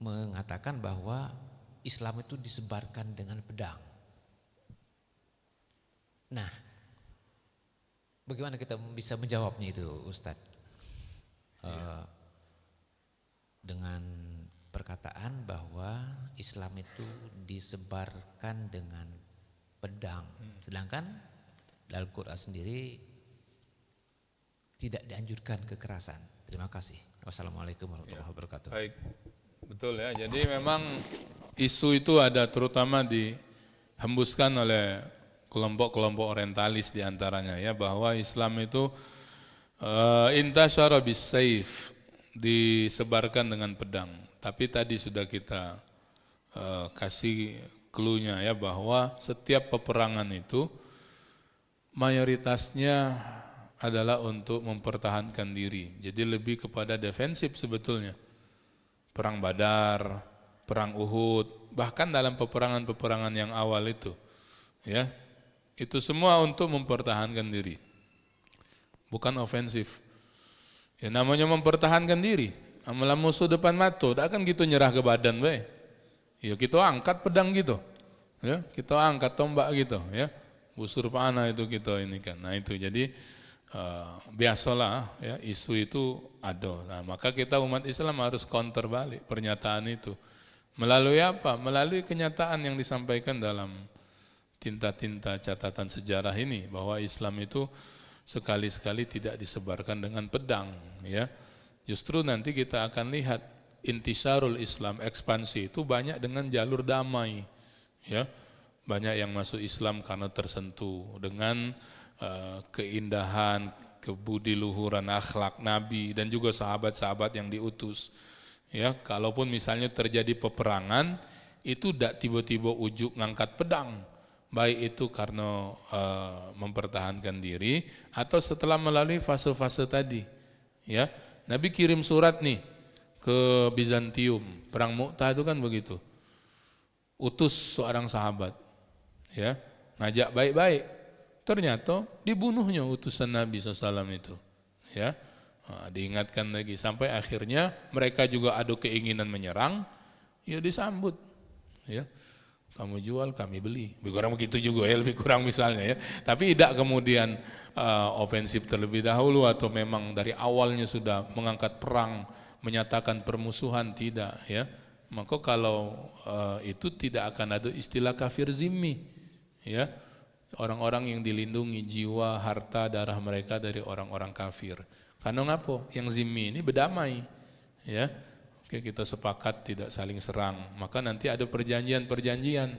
mengatakan bahwa Islam itu disebarkan dengan pedang. Nah, bagaimana kita bisa menjawabnya itu, Ustadz? Dengan perkataan bahwa Islam itu disebarkan dengan pedang, sedangkan dalam Quran sendiri tidak dianjurkan kekerasan. Terima kasih. Wassalamualaikum warahmatullahi wabarakatuh. Baik. Betul ya, jadi memang isu itu ada terutama dihembuskan oleh kelompok-kelompok orientalis diantaranya ya, bahwa Islam itu Intasyara bis-saif, disebarkan dengan pedang. Tapi tadi sudah kita kasih clue-nya ya, bahwa setiap peperangan itu mayoritasnya adalah untuk mempertahankan diri. Jadi lebih kepada defensif sebetulnya. Perang Badar, perang Uhud, bahkan dalam peperangan-peperangan yang awal itu, ya, itu semua untuk mempertahankan diri. Bukan ofensif. Ya namanya mempertahankan diri. Amalan musuh depan mata, tak akan gitu nyerah ke badan, be. Ya kita angkat pedang gitu. Ya, kita angkat tombak gitu, ya. Busur panah itu kita ini kan. Nah itu jadi biasalah ya, isu itu ada. Nah, maka kita umat Islam harus counter balik pernyataan itu. Melalui apa? Melalui kenyataan yang disampaikan dalam tinta-tinta catatan sejarah ini, bahwa Islam itu sekali-sekali tidak disebarkan dengan pedang, ya. Justru nanti kita akan lihat intisarul Islam, ekspansi itu banyak dengan jalur damai, ya. Banyak yang masuk Islam karena tersentuh dengan keindahan, kebudiluhuran akhlak Nabi dan juga sahabat-sahabat yang diutus. Ya, kalaupun misalnya terjadi peperangan, itu tidak tiba-tiba ujuk ngangkat pedang. Baik itu karena mempertahankan diri atau setelah melalui fase-fase tadi. Ya, Nabi kirim surat nih ke Bizantium, perang Mu'tah itu kan begitu. Utus seorang sahabat, ya, ngajak baik-baik. Ternyata dibunuhnya utusan Nabi SAW itu. Ya, diingatkan lagi sampai akhirnya mereka juga ada keinginan menyerang, ya disambut. Ya. Kamu jual, kami beli. Lebih kurang begitu juga ya, lebih kurang misalnya ya. Tapi tidak kemudian ofensif terlebih dahulu atau memang dari awalnya sudah mengangkat perang, menyatakan permusuhan, tidak ya. Maka kalau itu tidak akan ada istilah kafir zimmi, ya. Orang-orang yang dilindungi jiwa, harta, darah mereka dari orang-orang kafir. Karena ngapa? Yang zimmi ini berdamai, ya. Oke, kita sepakat tidak saling serang, maka nanti ada perjanjian-perjanjian.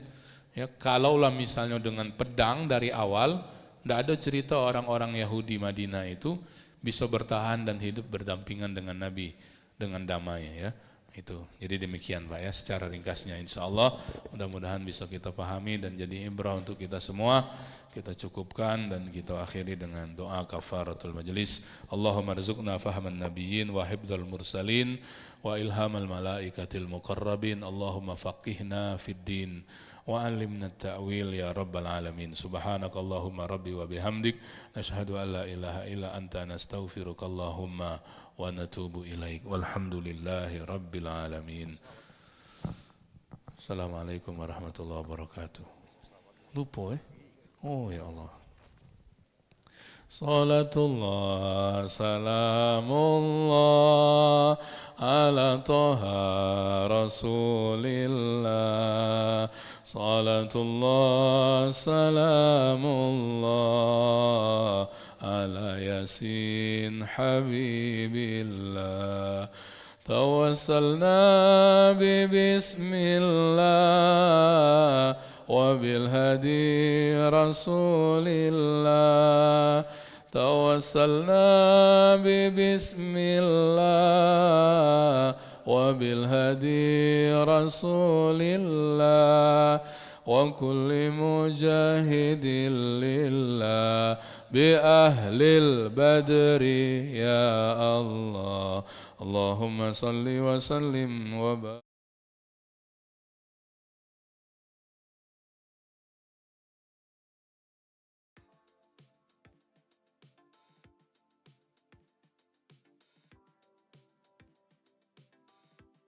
Ya, kalaulah misalnya dengan pedang dari awal, tidak ada cerita orang-orang Yahudi Madinah itu bisa bertahan dan hidup berdampingan dengan Nabi dengan damai. Ya, itu. Jadi demikian Pak ya, secara ringkasnya. Insya Allah mudah-mudahan bisa kita pahami dan jadi ibrah untuk kita semua. Kita cukupkan dan kita akhiri dengan doa kafaratul majlis. Allahumma rizukna fahman nabiyyin wa hibdal mursalin wa ilhamal malaikatil muqarrabin. Allahumma faqihna fid din wa alimna ta'wil ya rabbal alamin. Subhanaka Allahumma rabbi wa bihamdik nashhadu an la ilaha illa anta nastaghfiruka Allahumma wa natubu ilaik. Walhamdulillahi rabbil alamin. Assalamualaikum warahmatullahi wabarakatuh. Lupa oh ya Allah. Salatullah salamullah ala taha rasulillah. Salatullah salamullah ala yasin habibillah. Tawassalna bi bismillah wa bil hadi rasulillah. Tawassalna bi bismillah wa bil hadi rasulillah wa kulli mujahidin lillah bi ahlil badri ya Allah. Allahumma salli wa sallim wa barik.